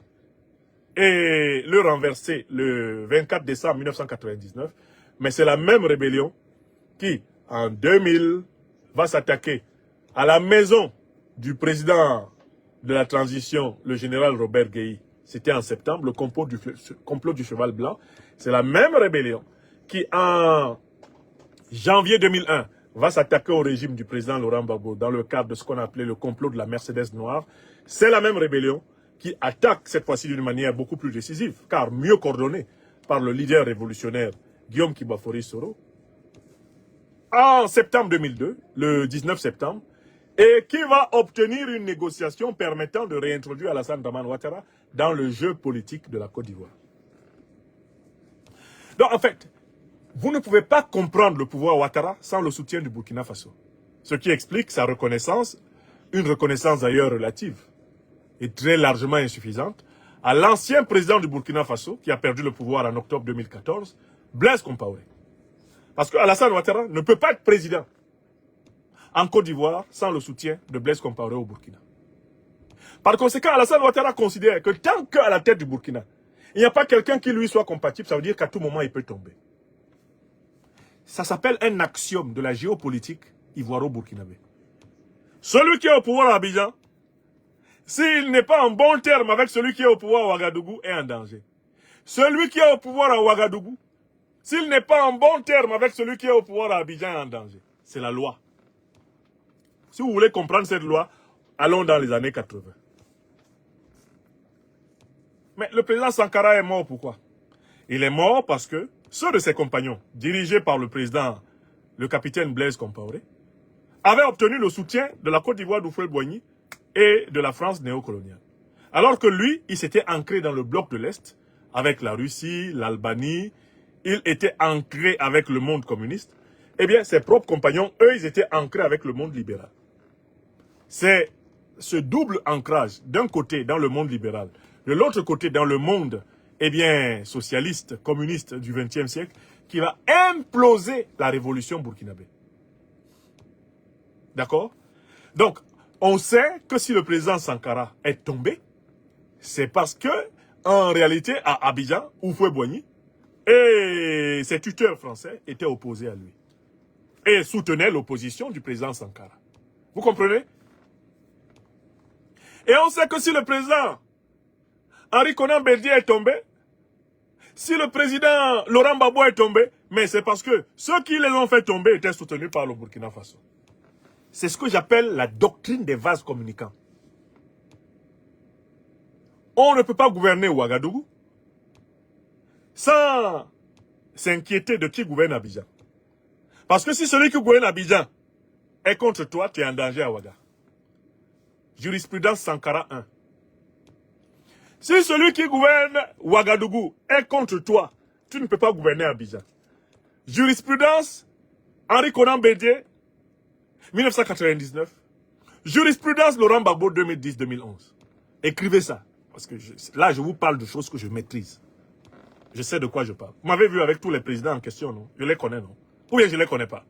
et le renverser le 24 décembre 1999, mais c'est la même rébellion qui, en 2000, va s'attaquer à la maison du président de la transition, le général Robert Gueye. C'était en septembre, le complot du cheval blanc. C'est la même rébellion qui, en janvier 2001, va s'attaquer au régime du président Laurent Gbagbo dans le cadre de ce qu'on appelait le complot de la Mercedes noire. C'est la même rébellion qui attaque cette fois-ci d'une manière beaucoup plus décisive, car mieux coordonnée par le leader révolutionnaire Guillaume Kibafori Soro, en septembre 2002, le 19 septembre, et qui va obtenir une négociation permettant de réintroduire Alassane Dramane Ouattara dans le jeu politique de la Côte d'Ivoire. Donc en fait, vous ne pouvez pas comprendre le pouvoir Ouattara sans le soutien du Burkina Faso. Ce qui explique sa reconnaissance, une reconnaissance d'ailleurs relative et très largement insuffisante, à l'ancien président du Burkina Faso, qui a perdu le pouvoir en octobre 2014, Blaise Compaoré. Parce que Alassane Ouattara ne peut pas être président en Côte d'Ivoire sans le soutien de Blaise Compaoré au Burkina. Par conséquent, Alassane Ouattara considère que tant qu'à la tête du Burkina, il n'y a pas quelqu'un qui lui soit compatible, ça veut dire qu'à tout moment, il peut tomber. Ça s'appelle un axiome de la géopolitique ivoiro-burkinabé. Celui qui est au pouvoir à Abidjan, s'il n'est pas en bon terme avec celui qui est au pouvoir à Ouagadougou, est en danger. Celui qui est au pouvoir à Ouagadougou, s'il n'est pas en bon terme avec celui qui est au pouvoir à Abidjan, est en danger. C'est la loi. Si vous voulez comprendre cette loi, allons dans les années 80. Mais le président Sankara est mort pourquoi? Il est mort parce que ceux de ses compagnons, dirigés par le président, le capitaine Blaise Compaoré, avaient obtenu le soutien de la Côte d'Ivoire d'Houphouët-Boigny et de la France néocoloniale. Alors que lui, il s'était ancré dans le bloc de l'Est, avec la Russie, l'Albanie, il était ancré avec le monde communiste. Eh bien, ses propres compagnons, eux, ils étaient ancrés avec le monde libéral. C'est ce double ancrage, d'un côté dans le monde libéral, de l'autre côté dans le monde socialiste, communiste du XXe siècle, qui va imploser la révolution burkinabé. D'accord? Donc, on sait que si le président Sankara est tombé, c'est parce que, en réalité, à Abidjan, Houphouët-Boigny et ses tuteurs français étaient opposés à lui. Et soutenaient l'opposition du président Sankara. Vous comprenez? Et on sait que si le président Henri Konan Bédié est tombé, si le président Laurent Gbagbo est tombé, mais c'est parce que ceux qui les ont fait tomber étaient soutenus par le Burkina Faso. C'est ce que j'appelle la doctrine des vases communicants. On ne peut pas gouverner Ouagadougou sans s'inquiéter de qui gouverne Abidjan. Parce que si celui qui gouverne Abidjan est contre toi, tu es en danger à Ouaga. Jurisprudence Sankara 1. Si celui qui gouverne Ouagadougou est contre toi, tu ne peux pas gouverner Abidjan. Jurisprudence Henri Konan Bédié 1999. Jurisprudence Laurent Gbagbo 2010-2011. Écrivez ça. Parce que là, je vous parle de choses que je maîtrise. Je sais de quoi je parle. Vous m'avez vu avec tous les présidents en question, non? Je les connais, non? Ou bien je ne les connais pas.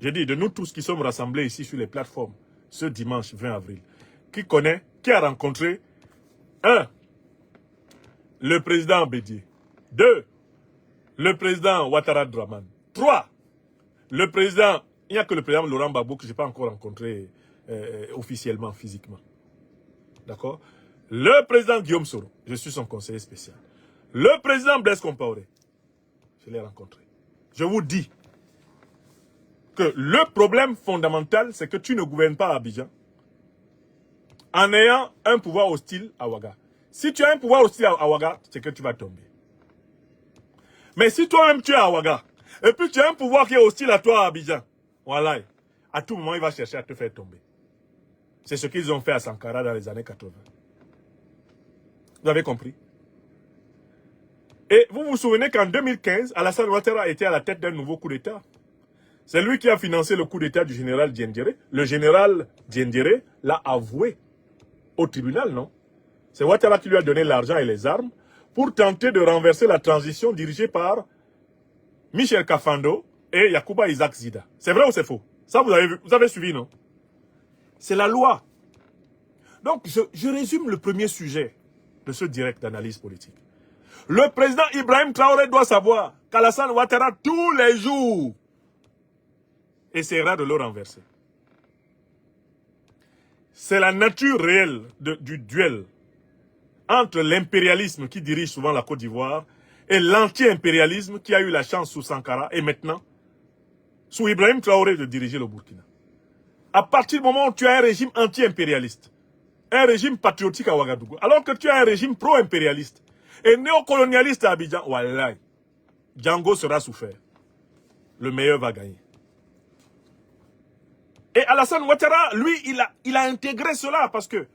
J'ai dit, de nous tous qui sommes rassemblés ici sur les plateformes, ce dimanche 20 avril, qui connaît, qui a rencontré 1. Le président Bédié. 2. Le président Ouattara Draman. 3. Le président, il n'y a que le président Laurent Gbagbo que je n'ai pas encore rencontré officiellement, physiquement. D'accord? Le président Guillaume Soro, je suis son conseiller spécial. Le président Blaise Compaoré, je l'ai rencontré. Je vous dis que le problème fondamental, c'est que tu ne gouvernes pas à Abidjan en ayant un pouvoir hostile à Ouaga. Si tu as un pouvoir hostile à Ouaga, c'est que tu vas tomber. Mais si toi-même tu es à Ouaga, et puis tu as un pouvoir qui est hostile à toi à Abidjan, voilà, à tout moment il va chercher à te faire tomber. C'est ce qu'ils ont fait à Sankara dans les années 80. Vous avez compris? Et vous vous souvenez qu'en 2015, Alassane Ouattara était à la tête d'un nouveau coup d'État. C'est lui qui a financé le coup d'État du général Diendéré. Le général Diendéré l'a avoué au tribunal, non? C'est Ouattara qui lui a donné l'argent et les armes pour tenter de renverser la transition dirigée par Michel Kafando et Yacouba Isaac Zida. C'est vrai ou c'est faux? Ça, vous avez suivi, non? C'est la loi. Donc, je résume le premier sujet de ce direct d'analyse politique. Le président Ibrahim Traoré doit savoir qu'Alassane Ouattara, tous les jours, essaiera de le renverser. C'est la nature réelle du duel entre l'impérialisme qui dirige souvent la Côte d'Ivoire et l'anti-impérialisme qui a eu la chance sous Sankara et maintenant, sous Ibrahim Traoré, de diriger le Burkina. À partir du moment où tu as un régime anti-impérialiste, un régime patriotique à Ouagadougou, alors que tu as un régime pro-impérialiste et néocolonialiste à Abidjan, wallah, Django sera souffert. Le meilleur va gagner. Et Alassane Ouattara, lui, il a intégré cela parce que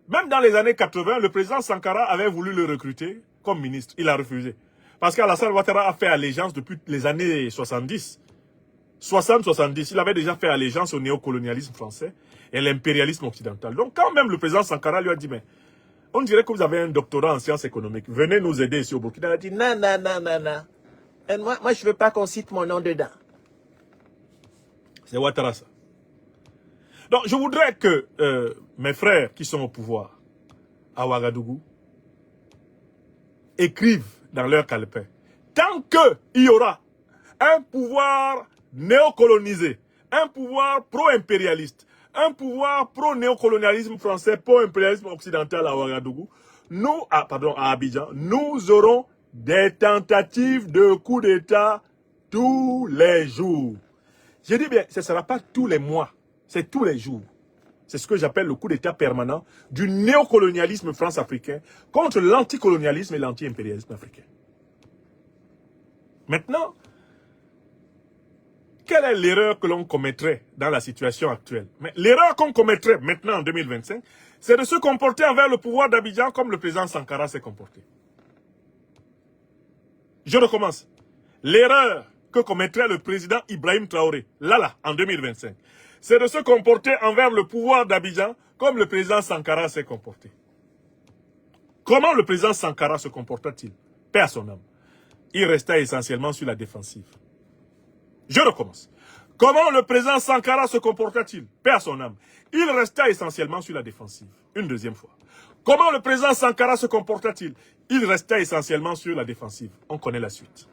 même dans les années 80, le président Sankara avait voulu le recruter comme ministre. Il a refusé. Parce qu'Alassane Ouattara a fait allégeance depuis les années 70. 60-70, il avait déjà fait allégeance au néocolonialisme français et l'impérialisme occidental. Donc quand même le président Sankara lui a dit, mais on dirait que vous avez un doctorat en sciences économiques, venez nous aider ici au Burkina. Il a dit, non, non, non, non, non. Et moi je ne veux pas qu'on cite mon nom dedans. C'est Ouattara ça. Donc je voudrais que mes frères qui sont au pouvoir à Ouagadougou écrivent dans leur calepin. Tant qu'il y aura un pouvoir néocolonisé, un pouvoir pro-impérialiste, un pouvoir pro-néocolonialisme français, pro-impérialisme occidental à Ouagadougou, à Abidjan, nous aurons des tentatives de coup d'État tous les jours. Je dis bien, ce ne sera pas tous les mois, c'est tous les jours. C'est ce que j'appelle le coup d'État permanent du néocolonialisme france-africain contre l'anticolonialisme et l'anti-impérialisme africain. Maintenant, quelle est l'erreur que l'on commettrait dans la situation actuelle? Mais l'erreur qu'on commettrait maintenant en 2025, c'est de se comporter envers le pouvoir d'Abidjan comme le président Sankara s'est comporté. Je recommence. L'erreur que commettrait le président Ibrahim Traoré, en 2025, c'est de se comporter envers le pouvoir d'Abidjan comme le président Sankara s'est comporté. Comment le président Sankara se comporta-t-il? Paix à son âme. Il resta essentiellement sur la défensive. Je recommence. Comment le président Sankara se comporta-t-il? Paix à son âme. Il resta essentiellement sur la défensive. Une deuxième fois. Comment le président Sankara se comporta-t-il? Il resta essentiellement sur la défensive. On connaît la suite.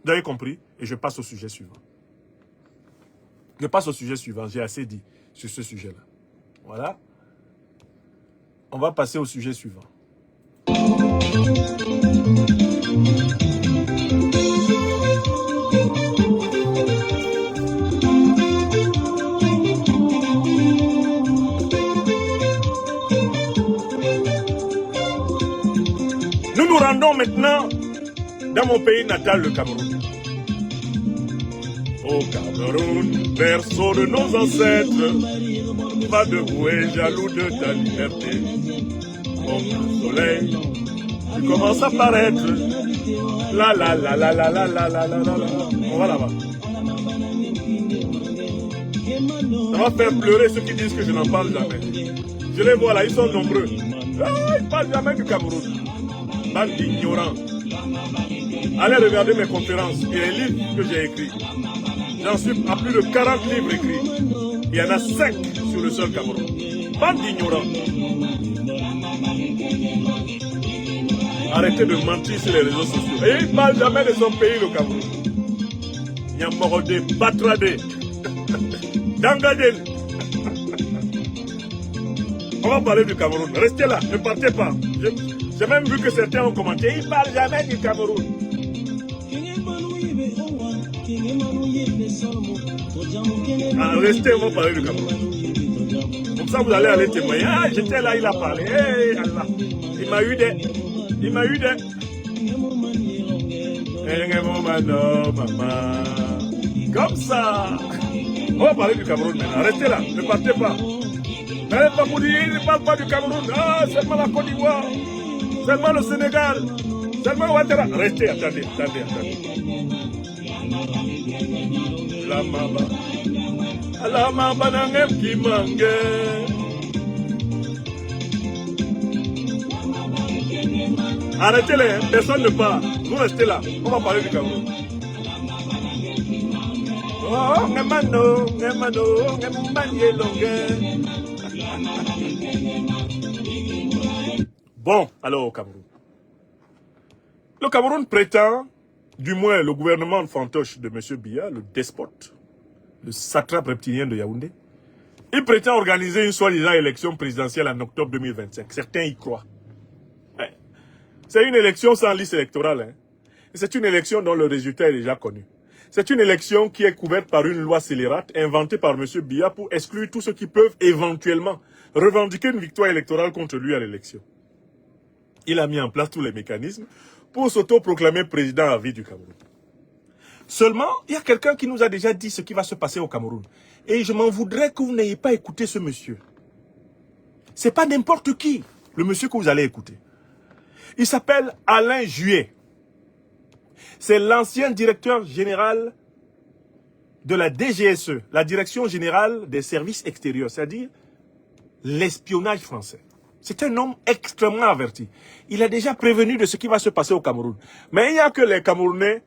Vous avez compris? Et je passe au sujet suivant. Je passe au sujet suivant. J'ai assez dit sur ce sujet-là. Voilà. On va passer au sujet suivant. Nous nous rendons maintenant dans mon pays natal, le Cameroun. Au Cameroun, berceau de nos ancêtres, pas de bouée jaloux de ta liberté. Mon soleil, tu commences à paraître. La la la la la la la la la la la. On va là-bas. Ça va faire pleurer ceux qui disent que je n'en parle jamais. Je les vois là, ils sont nombreux. Ah, ils ne parlent jamais du Cameroun. Bande d'ignorants. Allez regarder mes conférences et les livres que j'ai écrits. J'en suis à plus de 40 livres écrits. Il y en a 5 sur le seul Cameroun. Bande d'ignorants. Arrêtez de mentir sur les réseaux sociaux. Et ils ne parlent jamais de son pays, le Cameroun. Nyamorode, Batrade, Dangaden. On va parler du Cameroun. Restez là, ne partez pas. J'ai même vu que certains ont commenté. Ils ne parlent jamais du Cameroun. Ah, restez, on va parler du Cameroun. Comme ça, vous allez aller témoigner. Ah, j'étais là, il a parlé. Hey, Allah. Il m'a eu des. Comme ça. On va parler du Cameroun maintenant. Restez là, ne partez pas. N'allez pas vous dire, il ne parle pas du Cameroun. Ah, seulement la Côte d'Ivoire. Seulement le Sénégal. Seulement Ouattara. Restez, attendez. La mamba n'angem qui mangue. Arrêtez-les, personne ne parle. Vous restez là, on va parler du Cameroun. Oh, ngemano, ngemano, ngemanye longue. Bon, alors au Cameroun. Le Cameroun prétend, du moins le gouvernement fantoche de M. Biya, le despote, le satrape reptilien de Yaoundé, il prétend organiser une soi-disant élection présidentielle en octobre 2025. Certains y croient. Ouais. C'est une élection sans liste électorale. Hein. C'est une élection dont le résultat est déjà connu. C'est une élection qui est couverte par une loi scélérate inventée par M. Biya pour exclure tous ceux qui peuvent éventuellement revendiquer une victoire électorale contre lui à l'élection. Il a mis en place tous les mécanismes pour s'auto-proclamer président à vie du Cameroun. Seulement, il y a quelqu'un qui nous a déjà dit ce qui va se passer au Cameroun. Et je m'en voudrais que vous n'ayez pas écouté ce monsieur. C'est pas n'importe qui, le monsieur que vous allez écouter. Il s'appelle Alain Juet. C'est l'ancien directeur général de la DGSE, la Direction Générale des Services Extérieurs, c'est-à-dire l'espionnage français. C'est un homme extrêmement averti. Il a déjà prévenu de ce qui va se passer au Cameroun. Mais il n'y a que les Camerounais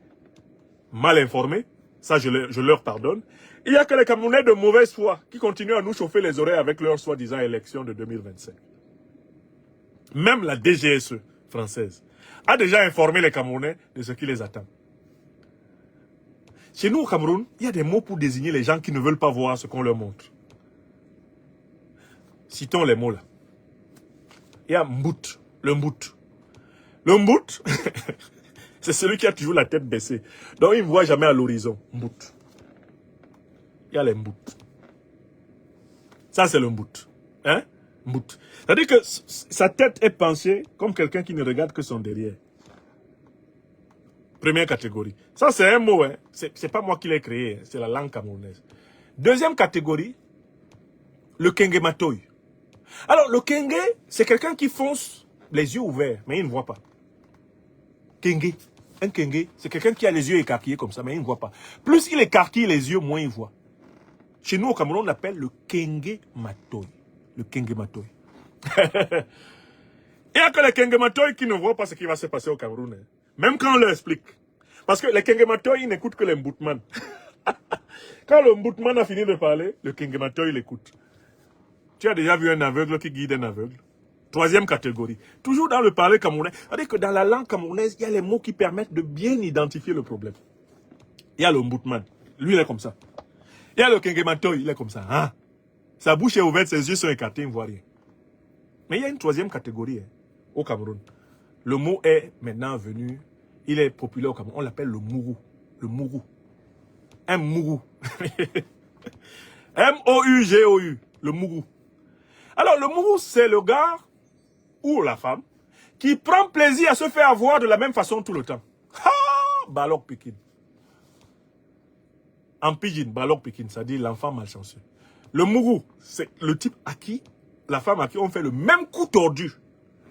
mal informés, ça je leur pardonne. Il n'y a que les Camerounais de mauvaise foi qui continuent à nous chauffer les oreilles avec leur soi-disant élection de 2025. Même la DGSE française a déjà informé les Camerounais de ce qui les attend. Chez nous au Cameroun, il y a des mots pour désigner les gens qui ne veulent pas voir ce qu'on leur montre. Citons les mots là. Il y a Mbout, le Mbout. Le Mbout, c'est celui qui a toujours la tête baissée. Donc il ne voit jamais à l'horizon. Mbout. Il y a les Mbout. Ça c'est le Mbout. Hein? Mbout. C'est-à-dire que sa tête est penchée comme quelqu'un qui ne regarde que son derrière. Première catégorie. Ça c'est un mot, hein. C'est pas moi qui l'ai créé, c'est la langue camerounaise. Deuxième catégorie, le Kengematoy. Alors, le Kenge, c'est quelqu'un qui fonce les yeux ouverts, mais il ne voit pas. Kenge. Un Kenge, c'est quelqu'un qui a les yeux écarquillés comme ça, mais il ne voit pas. Plus il écarquille les yeux, moins il voit. Chez nous, au Cameroun, on l'appelle le Kengematoy. Le Kengematoy. Il n'y a que les Kengematoy qui ne voient pas ce qui va se passer au Cameroun. Hein. Même quand on leur explique. Parce que les Kengematoy, ils n'écoutent que les Mboutman. Quand le Mboutman a fini de parler, le Kengematoy l'écoute. Tu as déjà vu un aveugle qui guide un aveugle? Troisième catégorie. Toujours dans le parler camerounais. C'est-à-dire que dans la langue camerounaise, il y a les mots qui permettent de bien identifier le problème. Il y a le Mboutman. Lui, il est comme ça. Il y a le Kengematoy. Il est comme ça. Hein? Sa bouche est ouverte, ses yeux sont écartés, il ne voit rien. Mais il y a une troisième catégorie hein, au Cameroun. Le mot est maintenant venu. Il est populaire au Cameroun. On l'appelle le Mourou. Le Mourou. Un Mourou. M-O-U-G-O-U. Le Mourou. Alors, le Mourou, c'est le gars ou la femme qui prend plaisir à se faire avoir de la même façon tout le temps. Ha! Balok Pikin. En pidgin, Balok Pikin, c'est-à-dire l'enfant malchanceux. Le Mourou, c'est le type à qui, la femme à qui on fait le même coup tordu.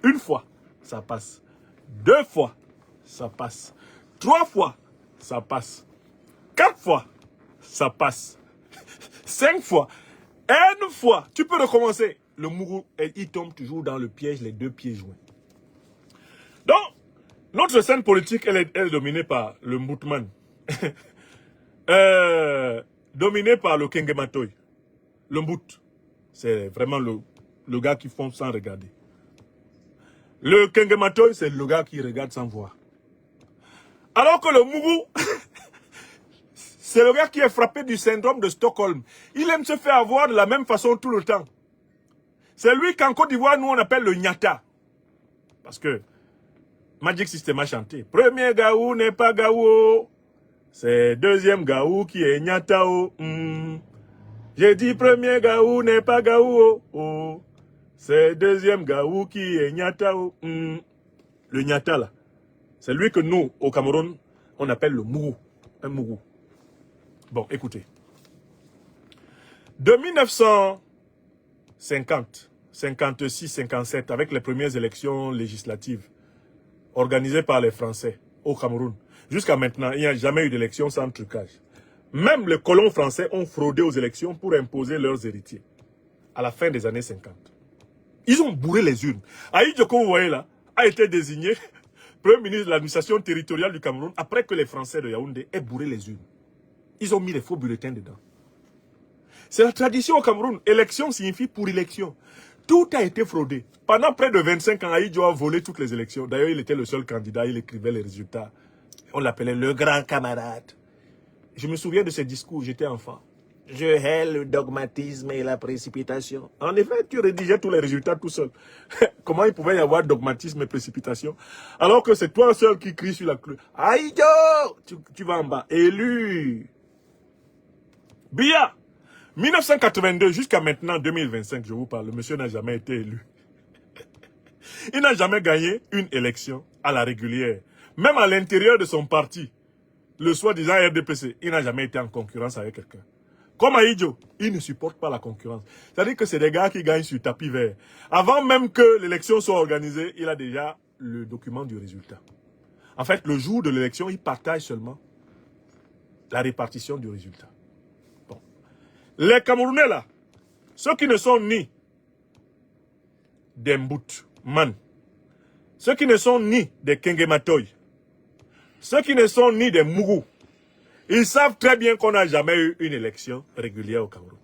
Une fois, ça passe. 2 fois, ça passe. 3 fois, ça passe. 4 fois, ça passe. 5 fois, une fois, tu peux recommencer. Le Mourou, il tombe toujours dans le piège, les 2 pieds joints. Donc, notre scène politique, elle est dominée par le Mboutman. Dominée par le Kengematoy. Le Mbout, c'est vraiment le gars qui fonce sans regarder. Le Kengematoy, c'est le gars qui regarde sans voir. Alors que le Mourou, c'est le gars qui est frappé du syndrome de Stockholm. Il aime se faire avoir de la même façon tout le temps. C'est lui qu'en Côte d'Ivoire, nous, on appelle le Nyata. Parce que Magic System a chanté. Premier Gaou n'est pas Gaou. C'est deuxième Gaou qui est Nyata. J'ai dit premier Gaou n'est pas Gaou. C'est deuxième Gaou qui est Nyata. Le Nyata, là. C'est lui que nous, au Cameroun, on appelle le Mourou. Un Mourou. Bon, écoutez. De 1950, 56, 57, avec les premières élections législatives organisées par les Français au Cameroun, jusqu'à maintenant, il n'y a jamais eu d'élection sans trucage. Même les colons français ont fraudé aux élections pour imposer leurs héritiers. À la fin des années 50. Ils ont bourré les urnes. Aïe Djoko, vous voyez là, a été désigné Premier ministre de l'administration territoriale du Cameroun après que les Français de Yaoundé aient bourré les urnes. Ils ont mis les faux bulletins dedans. C'est la tradition au Cameroun. Élection signifie pour élection. Tout a été fraudé. Pendant près de 25 ans, Aïdjo a volé toutes les élections. D'ailleurs, il était le seul candidat, il écrivait les résultats. On l'appelait le grand camarade. Je me souviens de ces discours, j'étais enfant. Je hais le dogmatisme et la précipitation. En effet, tu rédigeais tous les résultats tout seul. Comment il pouvait y avoir dogmatisme et précipitation alors que c'est toi seul qui crie sur la clé. Aïdjo, tu vas en bas. Élu. Biya. 1982 jusqu'à maintenant, 2025, je vous parle, le monsieur n'a jamais été élu. Il n'a jamais gagné une élection à la régulière. Même à l'intérieur de son parti, le soi-disant RDPC, il n'a jamais été en concurrence avec quelqu'un. Comme Aïdjo, il ne supporte pas la concurrence. C'est-à-dire que c'est des gars qui gagnent sur tapis vert. Avant même que l'élection soit organisée, il a déjà le document du résultat. En fait, le jour de l'élection, il partage seulement la répartition du résultat. Les Camerounais là, ceux qui ne sont ni des Mbout, Man, ceux qui ne sont ni des Kengematoy, ceux qui ne sont ni des Mougou, ils savent très bien qu'on n'a jamais eu une élection régulière au Cameroun.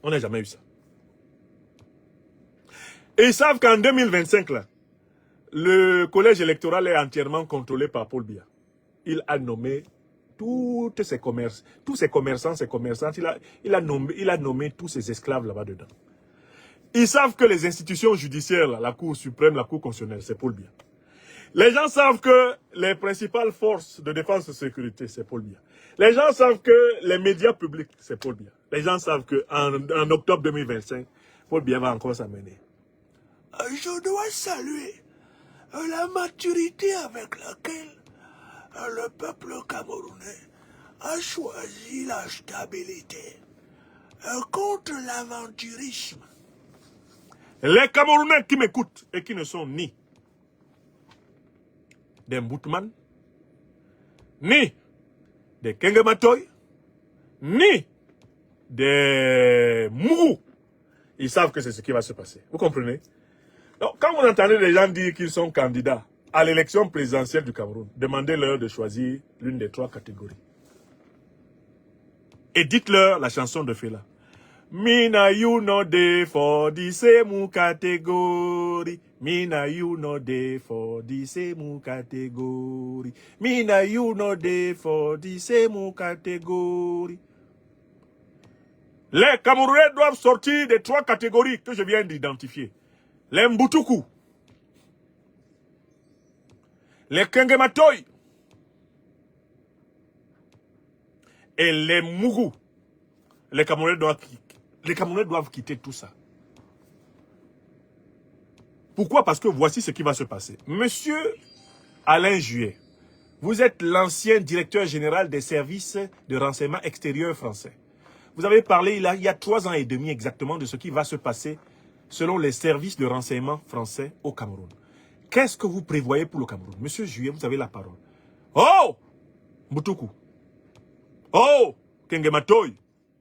On n'a jamais eu ça. Et ils savent qu'en 2025 là, le collège électoral est entièrement contrôlé par Paul Biya. Il a nommé tous ces commerçants, il a nommé tous ces esclaves là-bas dedans. Ils savent que les institutions judiciaires, là, la Cour suprême, la Cour constitutionnelle, c'est Paul Biya. Les gens savent que les principales forces de défense et de sécurité, c'est Paul Biya. Les gens savent que les médias publics, c'est Paul Biya. Les gens savent qu'en octobre 2025, Paul Biya va encore s'amener. Je dois saluer la maturité avec laquelle le peuple camerounais a choisi la stabilité contre l'aventurisme. Les Camerounais qui m'écoutent et qui ne sont ni des Mboutman, ni des Kengematoy, ni des Mourou, ils savent que c'est ce qui va se passer. Vous comprenez? Donc, quand vous entendez les gens dire qu'ils sont candidats à l'élection présidentielle du Cameroun, demandez-leur de choisir l'une des 3 catégories. Et dites-leur la chanson de Fela. Mina you no dey for the same category. Mina you no dey for the same category. Mina you no dey for the same category. Les Camerounais doivent sortir des 3 catégories que je viens d'identifier. Les Mboutoukou, les Kengematoy et les Mougou. Les Camerounais doivent quitter tout ça. Pourquoi? Parce que voici ce qui va se passer. Monsieur Alain Juet, vous êtes l'ancien directeur général des services de renseignement extérieur français. Vous avez parlé il y a 3 ans et demi exactement de ce qui va se passer selon les services de renseignement français au Cameroun. Qu'est-ce que vous prévoyez pour le Cameroun? Monsieur Juet, vous avez la parole. Oh Mboutoukou. Oh Kengematoy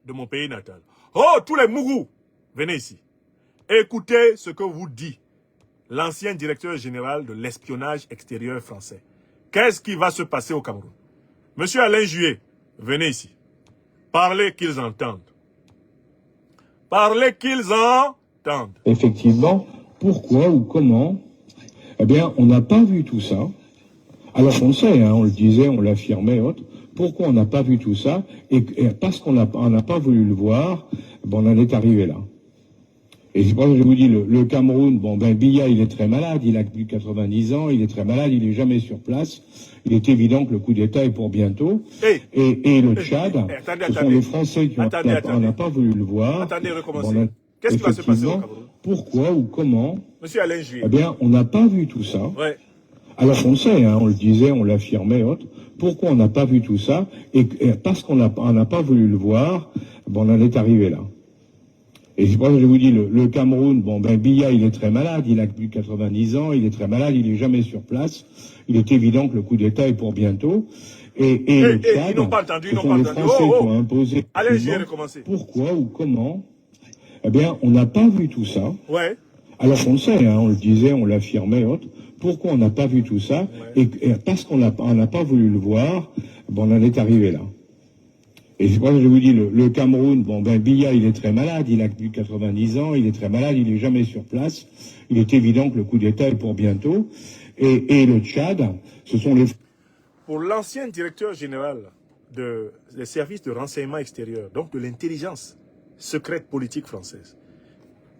de mon pays natal. Oh tous les Mougou. Venez ici. Écoutez ce que vous dit l'ancien directeur général de l'espionnage extérieur français. Qu'est-ce qui va se passer au Cameroun? Monsieur Alain Juet, venez ici. Parlez qu'ils entendent. Parlez qu'ils entendent. Effectivement, pourquoi ou comment? Eh bien, on n'a pas vu tout ça. Alors on sait, hein, on le disait, on l'affirmait, autres. Pourquoi on n'a pas vu tout ça? Et parce qu'on n'a pas voulu le voir, bon, on en est arrivé là. Et c'est pour ça que je vous dis, le Cameroun, bon, ben, Biya, il est très malade, il a plus de 90 ans, il est très malade, il n'est jamais sur place. Il est évident que le coup d'État est pour bientôt. Et le Tchad, ce sont les Français qui on n'a pas voulu le voir. Attendez, recommencez. Qu'est-ce qui va se passer au Cameroun? Pourquoi ou comment? Monsieur Alain Juet. Eh bien, on n'a pas vu tout ça. Ouais. Alors on sait, hein, on le disait, on l'affirmait, autres. Pourquoi on n'a pas vu tout ça? Et parce qu'on n'a pas voulu le voir, bon, on en est arrivé là. Et c'est pour ça que je vous dis, le Cameroun, bon, ben, Biya, il est très malade, il a plus de 90 ans, il est très malade, il n'est jamais sur place. Il est évident que le coup d'État est pour bientôt. Et le Tchad, ils n'ont pas entendu, ce sont les Français qui ont imposé. Allez, j'ai recommencé. Pourquoi ou comment? Eh bien, on n'a pas vu tout ça. Ouais. Alors on le sait, hein, on le disait, on l'affirmait, autres. Pourquoi on n'a pas vu tout ça? Ouais. Et parce qu'on n'a pas voulu le voir, Bon, on en est arrivé là. Et c'est pour ça que je vous dis, le Cameroun, bon, ben, Biya, il est très malade, il a plus de 90 ans, il est très malade, il n'est jamais sur place. Il est évident que le coup d'État est pour bientôt. Et le Tchad, ce sont les... Pour l'ancien directeur général des services de renseignement extérieur, donc de l'intelligence secrète politique française,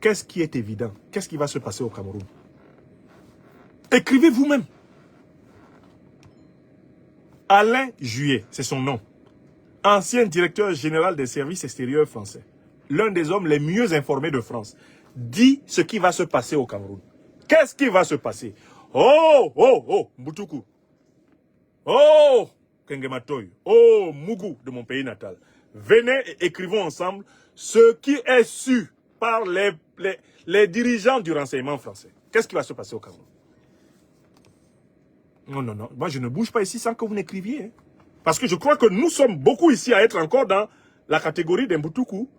qu'est-ce qui est évident? Qu'est-ce qui va se passer au Cameroun? Écrivez vous-même. Alain Juillet, c'est son nom. Ancien directeur général des services extérieurs français. L'un des hommes les mieux informés de France. Dit ce qui va se passer au Cameroun. Qu'est-ce qui va se passer? Oh, oh, oh, Mbutoukou. Oh, Kengematoy. Oh, Mougou de mon pays natal. Venez et écrivons ensemble ce qui est su par les dirigeants du renseignement français. Qu'est-ce qui va se passer au Cameroun? Non, non, non. Moi, je ne bouge pas ici sans que vous n'écriviez. Hein. Parce que je crois que nous sommes beaucoup ici à être encore dans la catégorie des Mbutoukou.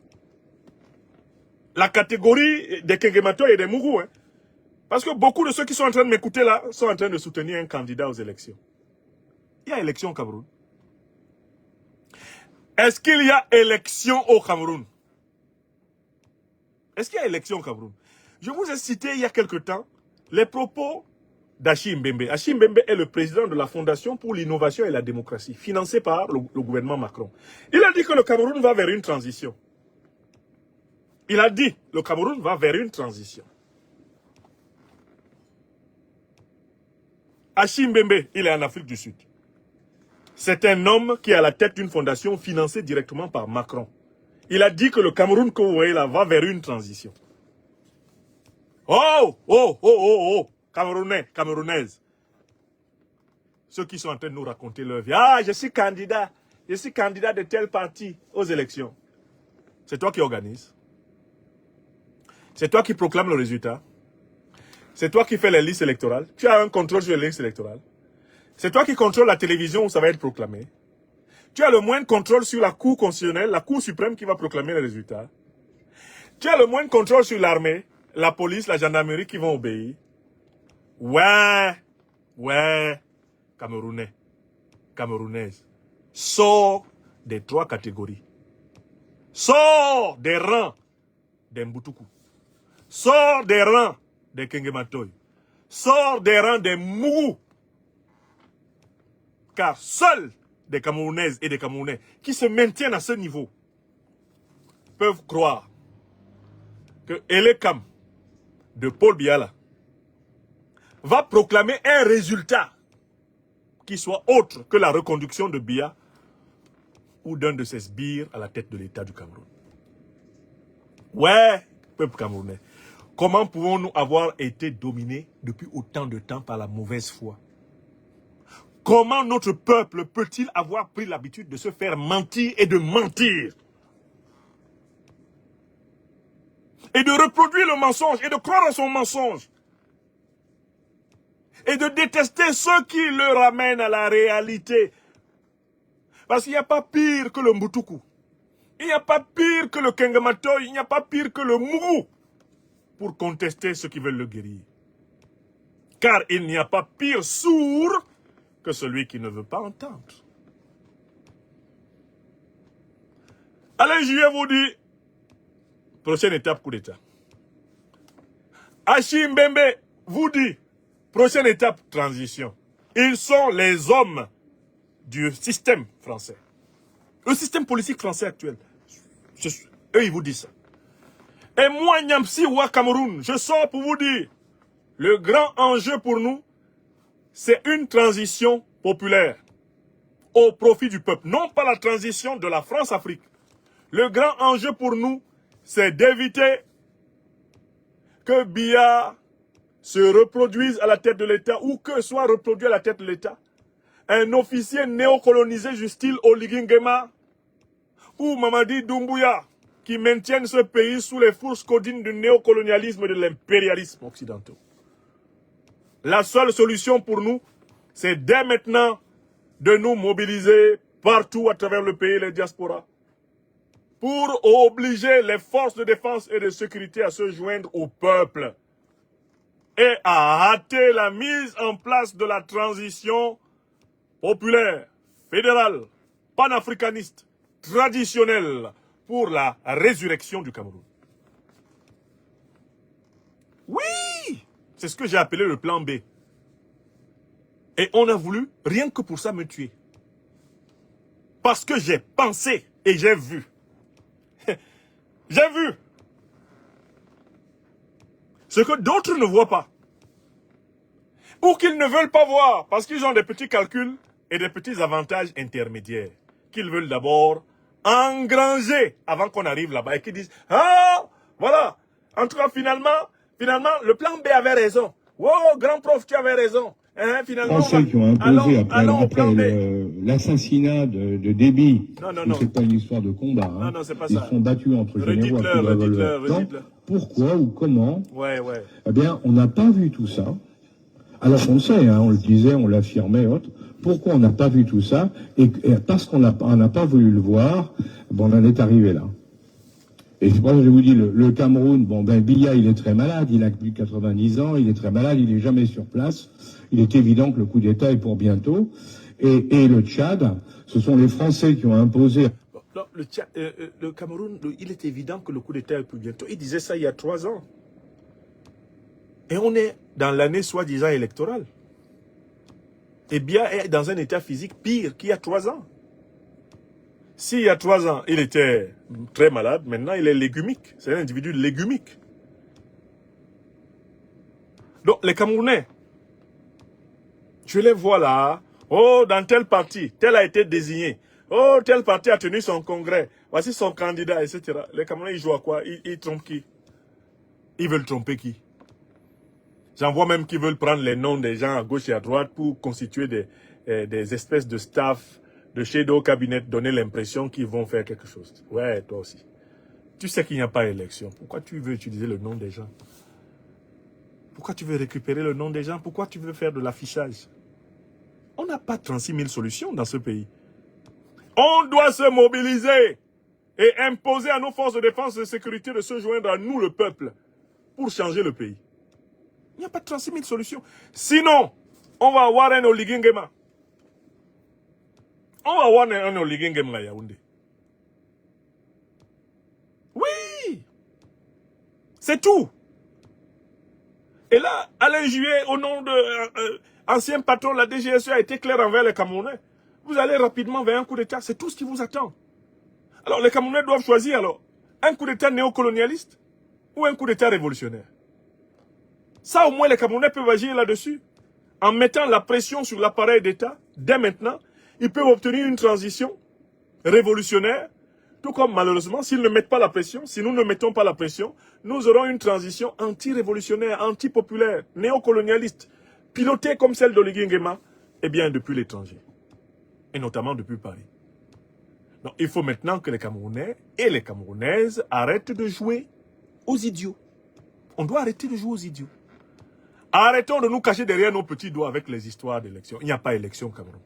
La catégorie des Kengematoy et des Mougou. Hein. Parce que beaucoup de ceux qui sont en train de m'écouter là sont en train de soutenir un candidat aux élections. Il y a élection au Cameroun. Est-ce qu'il y a élection au Cameroun? Est-ce qu'il y a élection au Cameroun? Je vous ai cité il y a quelque temps les propos d'Achim Mbembe. Achim Mbembe est le président de la Fondation pour l'innovation et la démocratie, financée par le gouvernement Macron. Il a dit que le Cameroun va vers une transition. Il a dit que le Cameroun va vers une transition. Achim Mbembe, il est en Afrique du Sud. C'est un homme qui est à la tête d'une fondation financée directement par Macron. Il a dit que le Cameroun que vous voyez là va vers une transition. Oh, oh, oh, oh, oh, Camerounais, Camerounaises. Ceux qui sont en train de nous raconter leur vie. Ah, je suis candidat de tel parti aux élections. C'est toi qui organises. C'est toi qui proclames le résultat. C'est toi qui fais les listes électorales. Tu as un contrôle sur les listes électorales. C'est toi qui contrôles la télévision où ça va être proclamé. Tu as le moindre contrôle sur la Cour constitutionnelle, la Cour suprême qui va proclamer les résultats. Tu as le moindre contrôle sur l'armée, la police, la gendarmerie qui vont obéir. Ouais, Camerounais, Camerounaises, sors des trois catégories. Sors des rangs des Mbutoukou. Sors des rangs des Kengematoy. Sors des rangs des Mougou. Car seuls des Camerounaises et des Camerounais qui se maintiennent à ce niveau peuvent croire que Elekam de Paul Biya va proclamer un résultat qui soit autre que la reconduction de Biya ou d'un de ses sbires à la tête de l'État du Cameroun. Ouais, peuple camerounais, comment pouvons-nous avoir été dominés depuis autant de temps par la mauvaise foi? Comment notre peuple peut-il avoir pris l'habitude de se faire mentir et de mentir? Et de reproduire le mensonge et de croire à son mensonge? Et de détester ceux qui le ramènent à la réalité? Parce qu'il n'y a pas pire que le Mbutoukou. Il n'y a pas pire que le Kengematoy. Il n'y a pas pire que le Mougou pour contester ceux qui veulent le guérir. Car il n'y a pas pire sourd que celui qui ne veut pas entendre. Alain Juillet vous dit, prochaine étape, coup d'État. Achim Mbembe vous dit, prochaine étape, transition. Ils sont les hommes du système français. Le système politique français actuel. Eux, ils vous disent ça. Et moi, Nyamsi Ouah Cameroun, je sors pour vous dire, le grand enjeu pour nous, c'est une transition populaire au profit du peuple. Non pas la transition de la France-Afrique. Le grand enjeu pour nous, c'est d'éviter que Biya se reproduise à la tête de l'État ou que soit reproduit à la tête de l'État un officier néocolonisé du style Oligui Nguema ou Mamadi Doumbouya qui maintiennent ce pays sous les fourches codines du néocolonialisme et de l'impérialisme occidentaux. La seule solution pour nous, c'est dès maintenant de nous mobiliser partout à travers le pays, les diasporas, pour obliger les forces de défense et de sécurité à se joindre au peuple et à hâter la mise en place de la transition populaire, fédéral, panafricaniste, traditionnel pour la résurrection du Cameroun. Oui, c'est ce que j'ai appelé le plan B. Et on a voulu, rien que pour ça, me tuer. Parce que j'ai pensé et j'ai vu. J'ai vu ce que d'autres ne voient pas. Ou qu'ils ne veulent pas voir, parce qu'ils ont des petits calculs et des petits avantages intermédiaires qu'ils veulent d'abord engranger avant qu'on arrive là-bas et qu'ils disent « Ah, voilà, en tout cas, finalement, le plan B avait raison. Wow, grand prof, tu avais raison. Hein, finalement, Français qui ont imposé après l'assassinat de Déby. Non. C'est pas une histoire de combat. Hein. Non, c'est pas Ils ça. se sont battus entre généraux. Redites-le. Pourquoi ou comment? Ouais. Eh bien, on n'a pas vu tout ça. Alors on le sait, hein, on le disait, on l'affirmait, autre. Pourquoi on n'a pas vu tout ça? Et parce qu'on n'a pas voulu le voir, bon, on en est arrivé là. Et c'est pour ça que je vous dis, le Cameroun, bon, ben, Biya, il est très malade, il a plus de 90 ans, il est très malade, il n'est jamais sur place. Il est évident que le coup d'État est pour bientôt. Et le Tchad, ce sont les Français qui ont imposé... Non, le Cameroun, il est évident que le coup d'État est pour bientôt. Il disait ça il y a 3 ans. Et on est dans l'année soi-disant électorale. Et Biya est dans un état physique pire qu'il y a 3 ans. S'il y a 3 ans, il était très malade, maintenant il est légumique. C'est un individu légumique. Donc les Camerounais, je les vois là. Oh, dans tel parti, tel a été désigné. Oh, tel parti a tenu son congrès. Voici son candidat, etc. Les Camerounais, ils jouent à quoi? Ils trompent qui? Ils veulent tromper qui? J'en vois même qui veulent prendre les noms des gens à gauche et à droite pour constituer des espèces de staff, de shadow cabinet, donner l'impression qu'ils vont faire quelque chose. Ouais, toi aussi. Tu sais qu'il n'y a pas élection. Pourquoi tu veux utiliser le nom des gens? Pourquoi tu veux récupérer le nom des gens? Pourquoi tu veux faire de l'affichage? On n'a pas 36 000 solutions dans ce pays. On doit se mobiliser et imposer à nos forces de défense et de sécurité de se joindre à nous, le peuple, pour changer le pays. Il n'y a pas 36 000 solutions. Sinon, on va avoir un Oligingema. On va avoir un Oligingema à Yaoundé. Oui! C'est tout. Et là, Alain Juillet, au nom de ancien patron de la DGSE, a été clair envers les Camerounais. Vous allez rapidement vers un coup d'État. C'est tout ce qui vous attend. Alors, les Camerounais doivent choisir alors un coup d'État néocolonialiste ou un coup d'État révolutionnaire. Ça, au moins, les Camerounais peuvent agir là-dessus. En mettant la pression sur l'appareil d'État, dès maintenant, ils peuvent obtenir une transition révolutionnaire. Tout comme, malheureusement, s'ils ne mettent pas la pression, si nous ne mettons pas la pression, nous aurons une transition anti-révolutionnaire, anti-populaire, néocolonialiste, pilotée comme celle d'Oligui Nguema, eh bien, depuis l'étranger. Et notamment depuis Paris. Donc, il faut maintenant que les Camerounais et les Camerounaises arrêtent de jouer aux idiots. On doit arrêter de jouer aux idiots. Arrêtons de nous cacher derrière nos petits doigts avec les histoires d'élection. Il n'y a pas élection au Cameroun.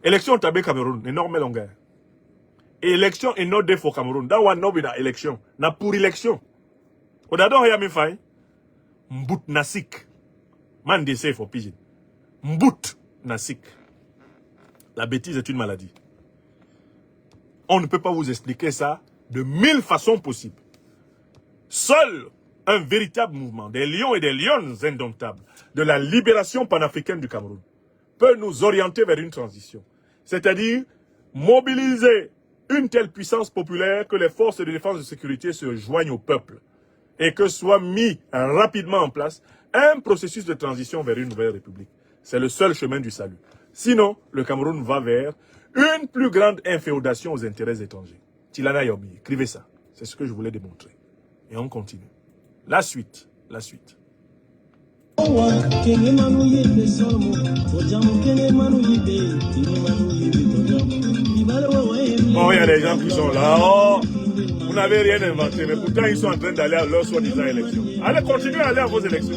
Élection au Cameroun, énorme longueur. Élection est not there for Cameroun. That one no be na élection. Na pour élection. Odadon hayami fay. Mbout nasik. Man de say for pidgin. Mbout nasik. La bêtise est une maladie. On ne peut pas vous expliquer ça de 1000 façons possibles. Seul un véritable mouvement des lions et des lionnes indomptables de la libération panafricaine du Cameroun peut nous orienter vers une transition. C'est-à-dire mobiliser une telle puissance populaire que les forces de défense et de sécurité se joignent au peuple et que soit mis rapidement en place un processus de transition vers une nouvelle république. C'est le seul chemin du salut. Sinon, le Cameroun va vers une plus grande inféodation aux intérêts étrangers. Tilana Yomi, écrivez ça. C'est ce que je voulais démontrer. Et on continue. La suite. La suite. Bon, il y a des gens qui sont là. Oh, vous n'avez rien inventé, mais pourtant ils sont en train d'aller à leur soi-disant élection. Allez, continuez à aller à vos élections.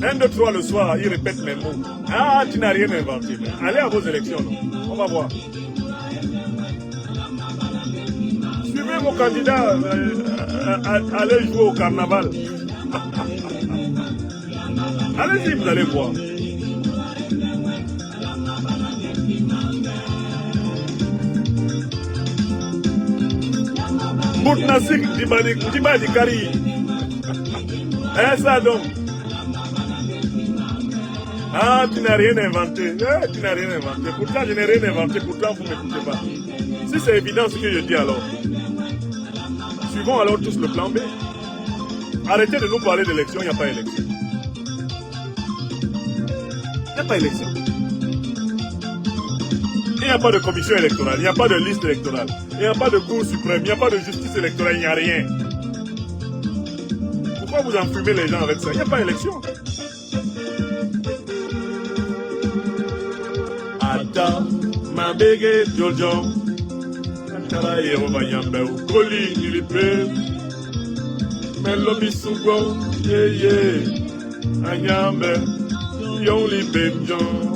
1, 2, 3 le soir, ils répètent mes mots. Ah, tu n'as rien inventé. Allez à vos élections, non? On va voir. Suivez vos candidats, allez jouer au carnaval. Allez-y, vous allez voir. Moutnassik Dibadi Kari. Hein, ça donc? Ah, tu n'as rien inventé. Tu n'as rien inventé. Pourtant, je n'ai rien inventé. Pourtant, vous ne m'écoutez pas. Si c'est évident ce que je dis alors, suivons alors tous le plan B. Arrêtez de nous parler d'élection, il n'y a pas élection. Il n'y a pas élection. Il n'y a pas de commission électorale, il n'y a pas de liste électorale, il n'y a pas de cour suprême, il n'y a pas de justice électorale, il n'y a rien. Pourquoi vous enfumez les gens avec ça? Il n'y a pas élection. Attends, ma bégue, Jojo. Attara Yeroba Yambe, Koli, Nilipe. Melobi Sugo, Ye, Anyambe, Yoli Benjon.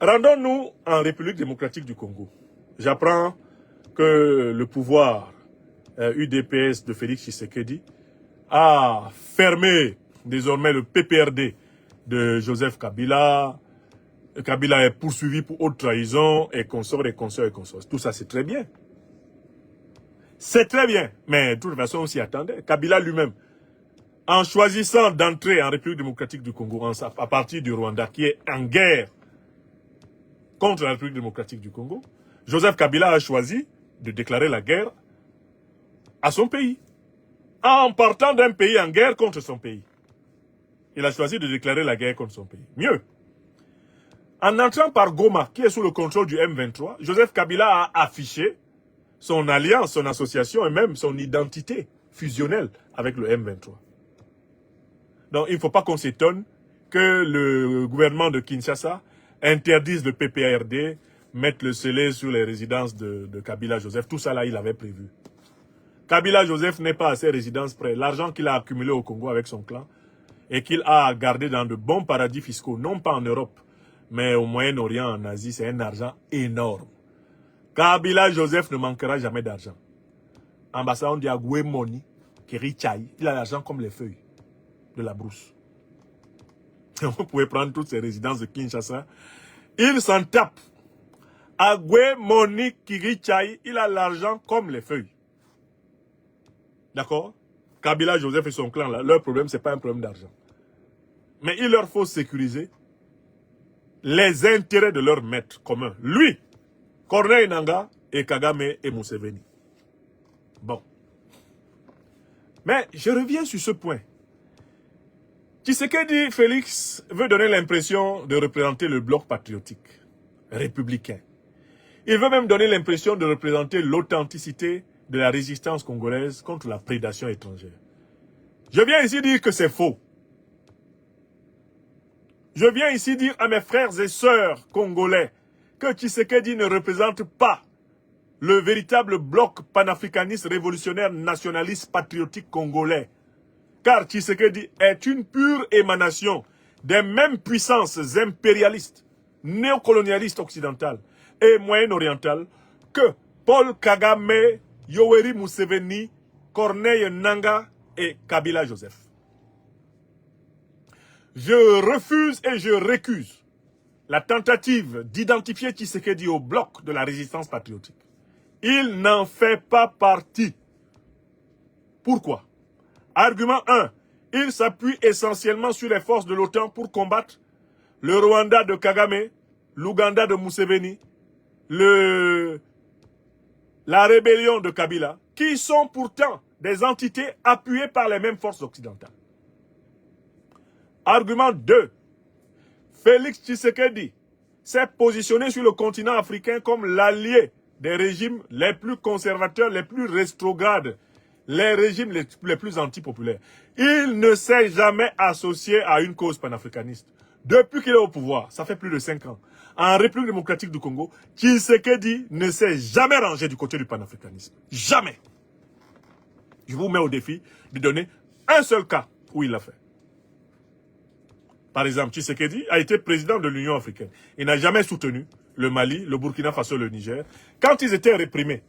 Rendons-nous en République démocratique du Congo. J'apprends que le pouvoir UDPS de Félix Tshisekedi a fermé désormais le PPRD de Joseph Kabila. Kabila est poursuivi pour haute trahison et consorts et consorts et consorts. Tout ça, c'est très bien. C'est très bien. Mais de toute façon, on s'y attendait. Kabila lui-même, en choisissant d'entrer en République démocratique du Congo à partir du Rwanda, qui est en guerre contre la République démocratique du Congo, Joseph Kabila a choisi de déclarer la guerre à son pays. En partant d'un pays en guerre contre son pays. Il a choisi de déclarer la guerre contre son pays. Mieux, en entrant par Goma, qui est sous le contrôle du M23, Joseph Kabila a affiché son alliance, son association et même son identité fusionnelle avec le M23. Donc il ne faut pas qu'on s'étonne que le gouvernement de Kinshasa interdise le PPRD, mette le scellé sur les résidences de Kabila Joseph. Tout ça là, il avait prévu. Kabila Joseph n'est pas à ses résidences près. L'argent qu'il a accumulé au Congo avec son clan et qu'il a gardé dans de bons paradis fiscaux, non pas en Europe, mais au Moyen-Orient, en Asie, c'est un argent énorme. Kabila Joseph ne manquera jamais d'argent. Ambassadeur Diagoué Moni, qui est Richai, il a l'argent comme les feuilles de la brousse. Vous pouvez prendre toutes ces résidences de Kinshasa. Il s'en tape. Agoué Moni Kirichai, il a l'argent comme les feuilles. D'accord? Kabila Joseph et son clan, là, leur problème, ce n'est pas un problème d'argent. Mais il leur faut sécuriser les intérêts de leur maître commun. Lui, Corneille Nangaa et Kagame et Museveni. Bon. Mais je reviens sur ce point. Tshisekedi Félix veut donner l'impression de représenter le bloc patriotique, républicain. Il veut même donner l'impression de représenter l'authenticité de la résistance congolaise contre la prédation étrangère. Je viens ici dire que c'est faux. Je viens ici dire à mes frères et sœurs congolais que Tshisekedi ne représente pas le véritable bloc panafricaniste révolutionnaire nationaliste patriotique congolais. Car Tshisekedi est une pure émanation des mêmes puissances impérialistes, néocolonialistes occidentales et moyen-orientales que Paul Kagame, Yoweri Museveni, Corneille Nangaa et Kabila Joseph. Je refuse et je récuse la tentative d'identifier Tshisekedi au bloc de la résistance patriotique. Il n'en fait pas partie. Pourquoi? Argument 1. Il s'appuie essentiellement sur les forces de l'OTAN pour combattre le Rwanda de Kagame, l'Ouganda de Museveni, la rébellion de Kabila, qui sont pourtant des entités appuyées par les mêmes forces occidentales. Argument 2. Félix Tshisekedi s'est positionné sur le continent africain comme l'allié des régimes les plus conservateurs, les plus rétrogrades, les régimes les plus antipopulaires. Il ne s'est jamais associé à une cause panafricaniste. Depuis qu'il est au pouvoir, ça fait plus de 5 ans, en République démocratique du Congo, Tshisekedi ne s'est jamais rangé du côté du panafricanisme. Jamais. Je vous mets au défi de donner un seul cas où il l'a fait. Par exemple, Tshisekedi a été président de l'Union africaine. Il n'a jamais soutenu le Mali, le Burkina Faso, le Niger. Quand ils étaient réprimés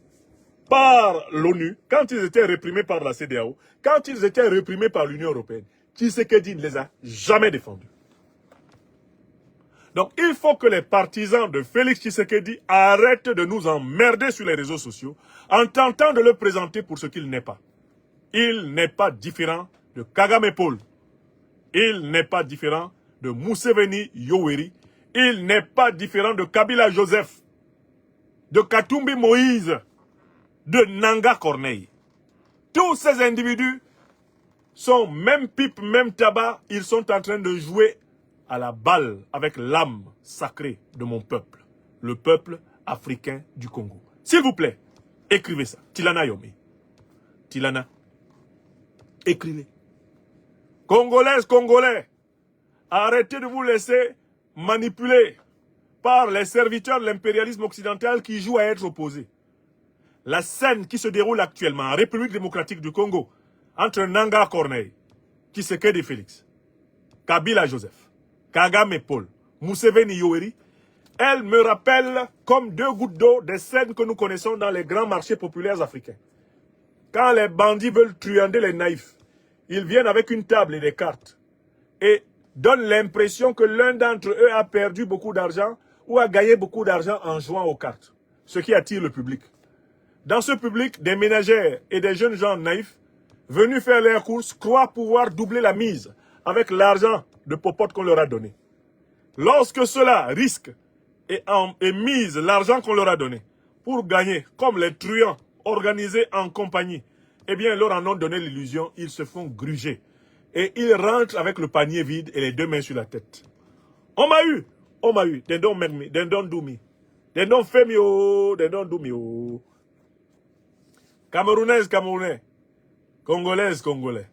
par l'ONU, quand ils étaient réprimés par la CEDEAO, quand ils étaient réprimés par l'Union européenne, Tshisekedi ne les a jamais défendus. Donc, il faut que les partisans de Félix Tshisekedi arrêtent de nous emmerder sur les réseaux sociaux en tentant de le présenter pour ce qu'il n'est pas. Il n'est pas différent de Kagame Paul. Il n'est pas différent de Museveni Yoweri. Il n'est pas différent de Kabila Joseph, de Katumbi Moïse, de Nanga Corneille. Tous ces individus sont même pipe, même tabac. Ils sont en train de jouer à la balle avec l'âme sacrée de mon peuple, le peuple africain du Congo. S'il vous plaît, écrivez ça. Tilana Yomi. Tilana. Écrivez. Congolaises, Congolais, arrêtez de vous laisser manipuler par les serviteurs de l'impérialisme occidental qui jouent à être opposés. La scène qui se déroule actuellement en République démocratique du Congo entre Nanga Corneille, Tshisekedi Félix, Kabila Joseph, Kagame Paul, Museveni Yoweri, elle me rappelle comme deux gouttes d'eau des scènes que nous connaissons dans les grands marchés populaires africains. Quand les bandits veulent truander les naïfs, ils viennent avec une table et des cartes et donnent l'impression que l'un d'entre eux a perdu beaucoup d'argent ou a gagné beaucoup d'argent en jouant aux cartes, ce qui attire le public. Dans ce public, des ménagères et des jeunes gens naïfs venus faire leurs courses croient pouvoir doubler la mise avec l'argent de popote qu'on leur a donné. Lorsque ceux-là risquent et misent l'argent qu'on leur a donné pour gagner, comme les truands organisés en compagnie, eh bien, leur en ont donné l'illusion, ils se font gruger. Et ils rentrent avec le panier vide et les deux mains sur la tête. On m'a eu, dendon mermi, dendon doumi, dendon femio, dendon doumi. Camerounaise, Camerounais, Congolaise, Congolais,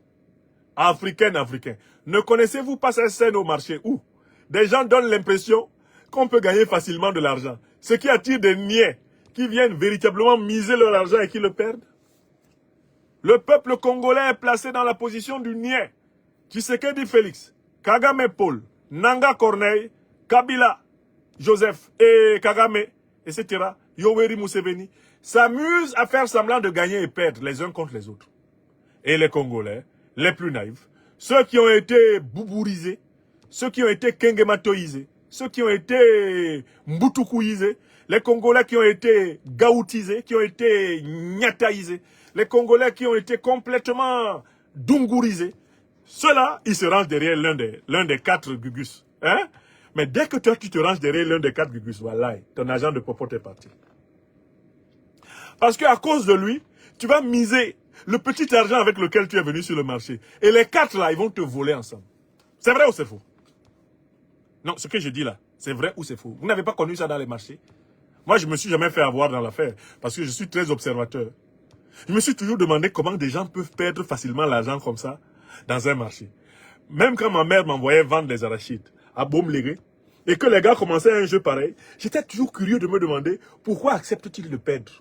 Africaine, Africain. Ne connaissez-vous pas cette scène au marché où des gens donnent l'impression qu'on peut gagner facilement de l'argent, ce qui attire des niais qui viennent véritablement miser leur argent et qui le perdent? Le peuple congolais est placé dans la position du niais. Tshisekedi Félix, Kagame Paul, Nanga Corneille, Kabila Joseph et Kagame, etc., Yoweri Museveni, s'amusent à faire semblant de gagner et perdre les uns contre les autres. Et les Congolais, les plus naïfs, ceux qui ont été boubourisés, ceux qui ont été kengematoisés, ceux qui ont été mbutukuisés, les Congolais qui ont été gaoutisés, qui ont été nyataisés, les Congolais qui ont été complètement dungourisés, ceux-là, ils se rangent derrière l'un des quatre Gugus. Hein? Mais dès que toi, tu te ranges derrière l'un des quatre Gugus, voilà, ton agent de popote est parti. Parce qu'à cause de lui, tu vas miser le petit argent avec lequel tu es venu sur le marché. Et les quatre là, ils vont te voler ensemble. C'est vrai ou c'est faux? Non, ce que je dis là, c'est vrai ou c'est faux? Vous n'avez pas connu ça dans les marchés? Moi, je ne me suis jamais fait avoir dans l'affaire parce que je suis très observateur. Je me suis toujours demandé comment des gens peuvent perdre facilement l'argent comme ça dans un marché. Même quand ma mère m'envoyait vendre des arachides à Baumléré et que les gars commençaient un jeu pareil, j'étais toujours curieux de me demander pourquoi acceptent-ils de perdre?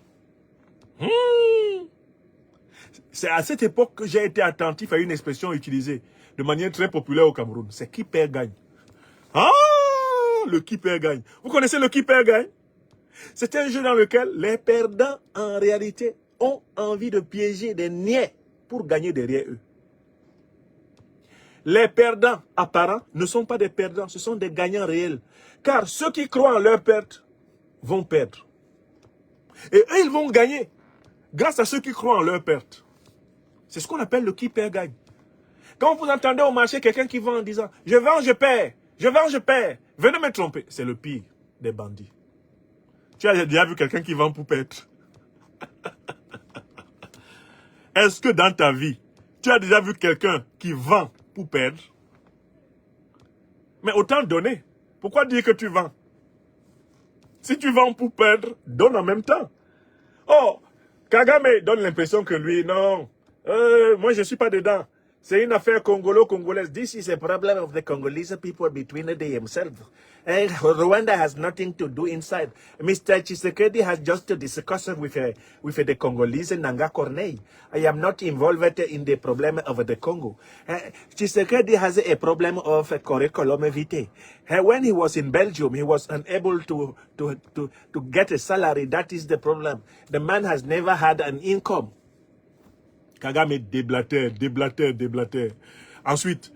C'est à cette époque que j'ai été attentif à une expression utilisée de manière très populaire au Cameroun. C'est qui perd gagne. Ah, le qui perd gagne. Vous connaissez le qui perd gagne? C'est un jeu dans lequel les perdants, en réalité, ont envie de piéger des niais pour gagner derrière eux. Les perdants apparents ne sont pas des perdants, ce sont des gagnants réels. Car ceux qui croient en leur perte vont perdre. Et eux, ils vont gagner grâce à ceux qui croient en leur perte. C'est ce qu'on appelle le qui perd gagne. Quand vous entendez au marché quelqu'un qui vend en disant « Je vends, je perds, je vends, je perds, venez me tromper », c'est le pire des bandits. Tu as déjà vu quelqu'un qui vend pour perdre? Est-ce que dans ta vie, tu as déjà vu quelqu'un qui vend pour perdre? Mais autant donner. Pourquoi dire que tu vends? Si tu vends pour perdre, donne en même temps. Oh, Kagame donne l'impression que lui, non, moi je ne suis pas dedans. C'est une affaire congolo-congolaise. This is a problem of the Congolese people between themselves. And Rwanda has nothing to do inside. Mr. Tshisekedi has just discussed with the Congolese Nanga Corneille. I am not involved in the problem of the Congo. Tshisekedi has a problem of curriculum vitae. When he was in Belgium, he was unable to get a salary. That is the problem. The man has never had an income. Kagame déblatère. Ensuite,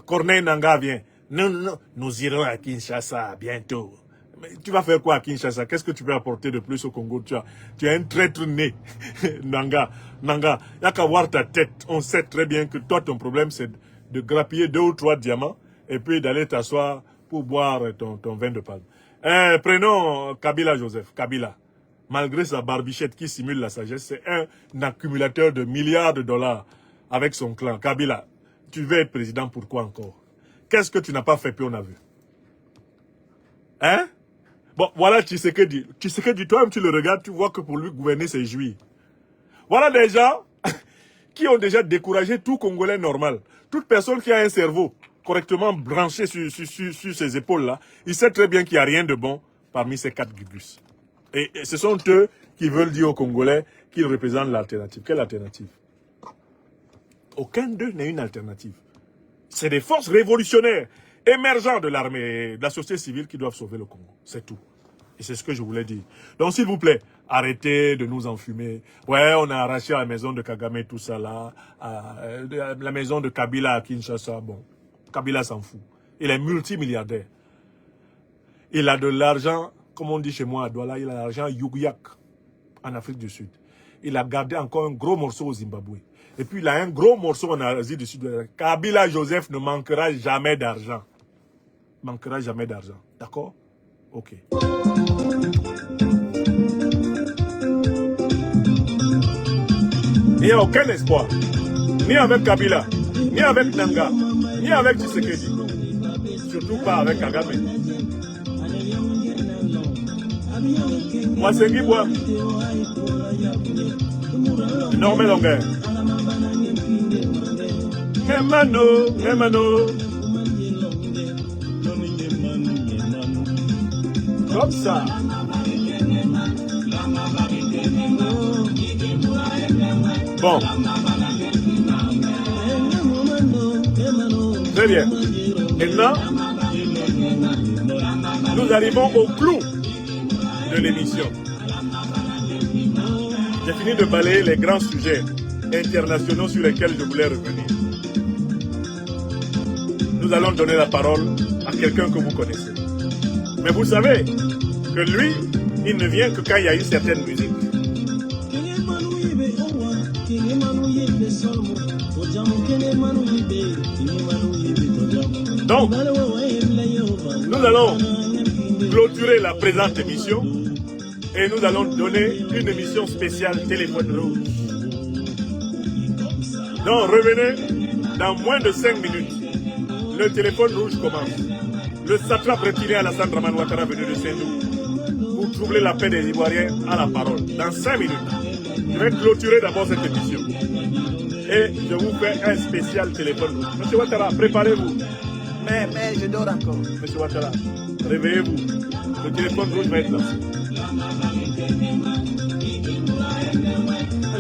Corneille Nangaa vient. Non, non, non, nous irons à Kinshasa bientôt. Mais tu vas faire quoi à Kinshasa? Qu'est-ce que tu peux apporter de plus au Congo? Tu es un traître né. Nanga, il n'y a qu'à voir ta tête. On sait très bien que toi, ton problème, c'est de grappiller 2 ou 3 diamants et puis d'aller t'asseoir pour boire ton vin de palme. Prenons Kabila Joseph. Kabila, malgré sa barbichette qui simule la sagesse, c'est un accumulateur de milliards de dollars avec son clan. Kabila, tu veux être président, pourquoi encore? Qu'est-ce que tu n'as pas fait, puis on a vu? Hein? Bon, voilà Tshisekedi. Tshisekedi, toi-même, tu le regardes, tu vois que pour lui, gouverner, c'est jouir. Voilà des gens qui ont déjà découragé tout Congolais normal. Toute personne qui a un cerveau correctement branché sur ses épaules-là, il sait très bien qu'il n'y a rien de bon parmi ces 4 gugus. Et ce sont eux qui veulent dire aux Congolais qu'ils représentent l'alternative. Quelle alternative? Aucun d'eux n'est une alternative. C'est des forces révolutionnaires émergentes de l'armée, de la société civile qui doivent sauver le Congo. C'est tout. Et c'est ce que je voulais dire. Donc, s'il vous plaît, arrêtez de nous enfumer. Ouais, on a arraché la maison de Kagame, tout ça là. La maison de Kabila à Kinshasa. Bon, Kabila s'en fout. Il est multimilliardaire. Il a de l'argent, comme on dit chez moi à Douala, il a de l'argent Yuguyak en Afrique du Sud. Il a gardé encore un gros morceau au Zimbabwe. Et puis, il a un gros morceau en Asie du Sud. Kabila Joseph ne manquera jamais d'argent. Manquera jamais d'argent. D'accord? Ok. Il n'y a aucun espoir. Ni avec Kabila, ni avec Nanga, ni avec Tshisekedi. Surtout pas avec Kagame. Mwasengi Bois. Énorme longueur. Emano. Comme ça. Bon. Très bien. Maintenant, nous arrivons au clou de l'émission. J'ai fini de balayer les grands sujets internationaux sur lesquels je voulais revenir. Nous allons donner la parole à quelqu'un que vous connaissez. Mais vous savez que lui, il ne vient que quand il y a une certaine musique. Donc, nous allons clôturer la présente émission et nous allons donner une émission spéciale Téléphone Rouge. Donc, revenez dans moins de 5 minutes. Le Téléphone Rouge commence. Le satrape retiré Alassane Dramane Ouattara venu de Sendou pour troubler la paix des Ivoiriens à la parole. Dans 5 minutes, je vais clôturer d'abord cette émission. Et je vous fais un spécial Téléphone Rouge. Monsieur Ouattara, préparez-vous. Mais je dors encore. Monsieur Ouattara, réveillez-vous. Le Téléphone Rouge va être lancé.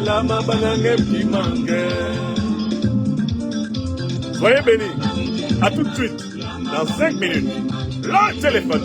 Lama banane qui manque. Soyez bénis. À tout de suite. Dans 5 minutes. Le Téléphone.